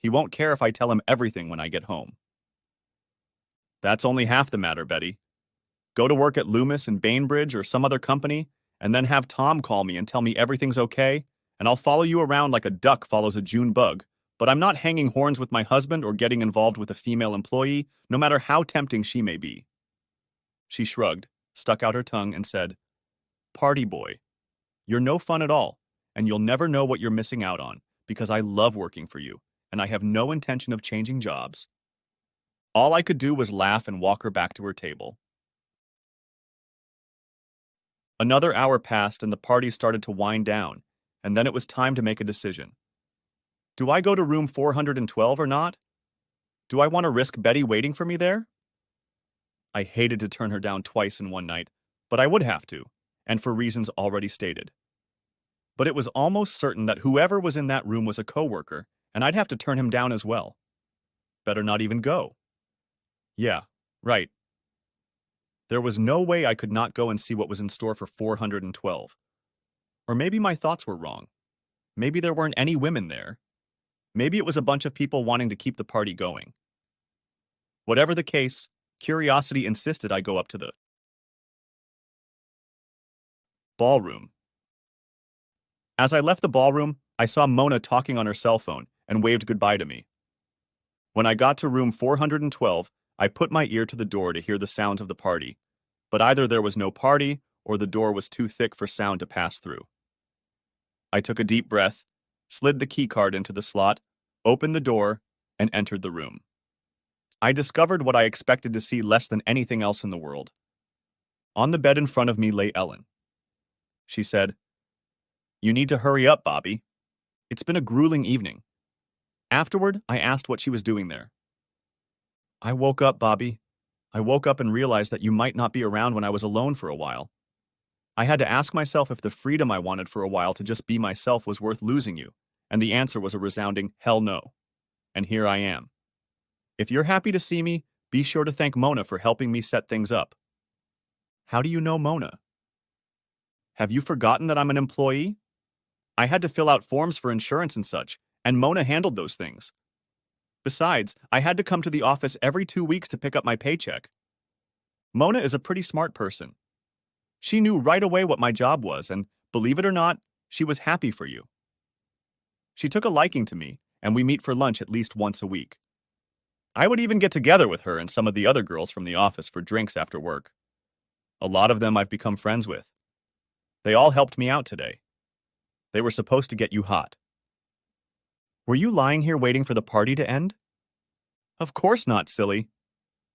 He won't care if I tell him everything when I get home. That's only half the matter, Betty. Go to work at Loomis and Bainbridge or some other company, and then have Tom call me and tell me everything's okay, and I'll follow you around like a duck follows a June bug, but I'm not hanging horns with my husband or getting involved with a female employee, no matter how tempting she may be. She shrugged, stuck out her tongue, and said, "Party boy. You're no fun at all, and you'll never know what you're missing out on, because I love working for you, and I have no intention of changing jobs." All I could do was laugh and walk her back to her table. Another hour passed and the party started to wind down, and then it was time to make a decision. Do I go to room 412 or not? Do I want to risk Betty waiting for me there? I hated to turn her down twice in one night, but I would have to, and for reasons already stated. But it was almost certain that whoever was in that room was a coworker, and I'd have to turn him down as well. Better not even go. Yeah, right. There was no way I could not go and see what was in store for 412. Or maybe my thoughts were wrong. Maybe there weren't any women there. Maybe it was a bunch of people wanting to keep the party going. Whatever the case, curiosity insisted I go up to the ballroom. As I left the ballroom, I saw Mona talking on her cell phone and waved goodbye to me. When I got to room 412, I put my ear to the door to hear the sounds of the party, but either there was no party or the door was too thick for sound to pass through. I took a deep breath, slid the keycard into the slot, opened the door, and entered the room. I discovered what I expected to see less than anything else in the world. On the bed in front of me lay Ellen. She said, "You need to hurry up, Bobby. It's been a grueling evening." Afterward, I asked what she was doing there. "I woke up, Bobby. I woke up and realized that you might not be around when I was alone for a while. I had to ask myself if the freedom I wanted for a while to just be myself was worth losing you, and the answer was a resounding hell no. And here I am. If you're happy to see me, be sure to thank Mona for helping me set things up." "How do you know Mona?" "Have you forgotten that I'm an employee? I had to fill out forms for insurance and such, and Mona handled those things." Besides, I had to come to the office every 2 weeks to pick up my paycheck. Mona is a pretty smart person. She knew right away what my job was, and believe it or not, she was happy for you. She took a liking to me, and we meet for lunch at least once a week. I would even get together with her and some of the other girls from the office for drinks after work. A lot of them I've become friends with. They all helped me out today. They were supposed to get you hot. Were you lying here waiting for the party to end? Of course not, silly.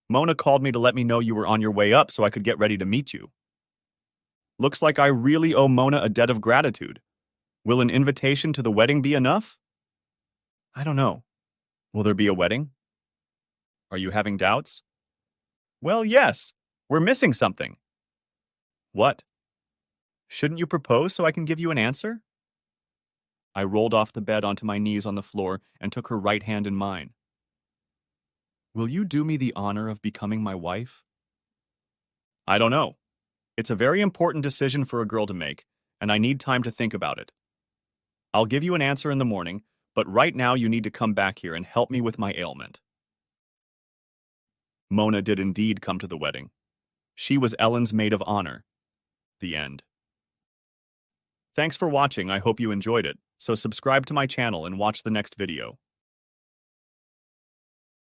Mona called me to let me know you were on your way up so I could get ready to meet you. Looks like I really owe Mona a debt of gratitude. Will an invitation to the wedding be enough? I don't know. Will there be a wedding? Are you having doubts? Well, yes. We're missing something. What? Shouldn't you propose so I can give you an answer? I rolled off the bed onto my knees on the floor and took her right hand in mine. Will you do me the honor of becoming my wife? I don't know. It's a very important decision for a girl to make, and I need time to think about it. I'll give you an answer in the morning, but right now you need to come back here and help me with my ailment. Mona did indeed come to the wedding. She was Ellen's maid of honor. The end. Thanks for watching. I hope you enjoyed it. So subscribe to my channel and watch the next video.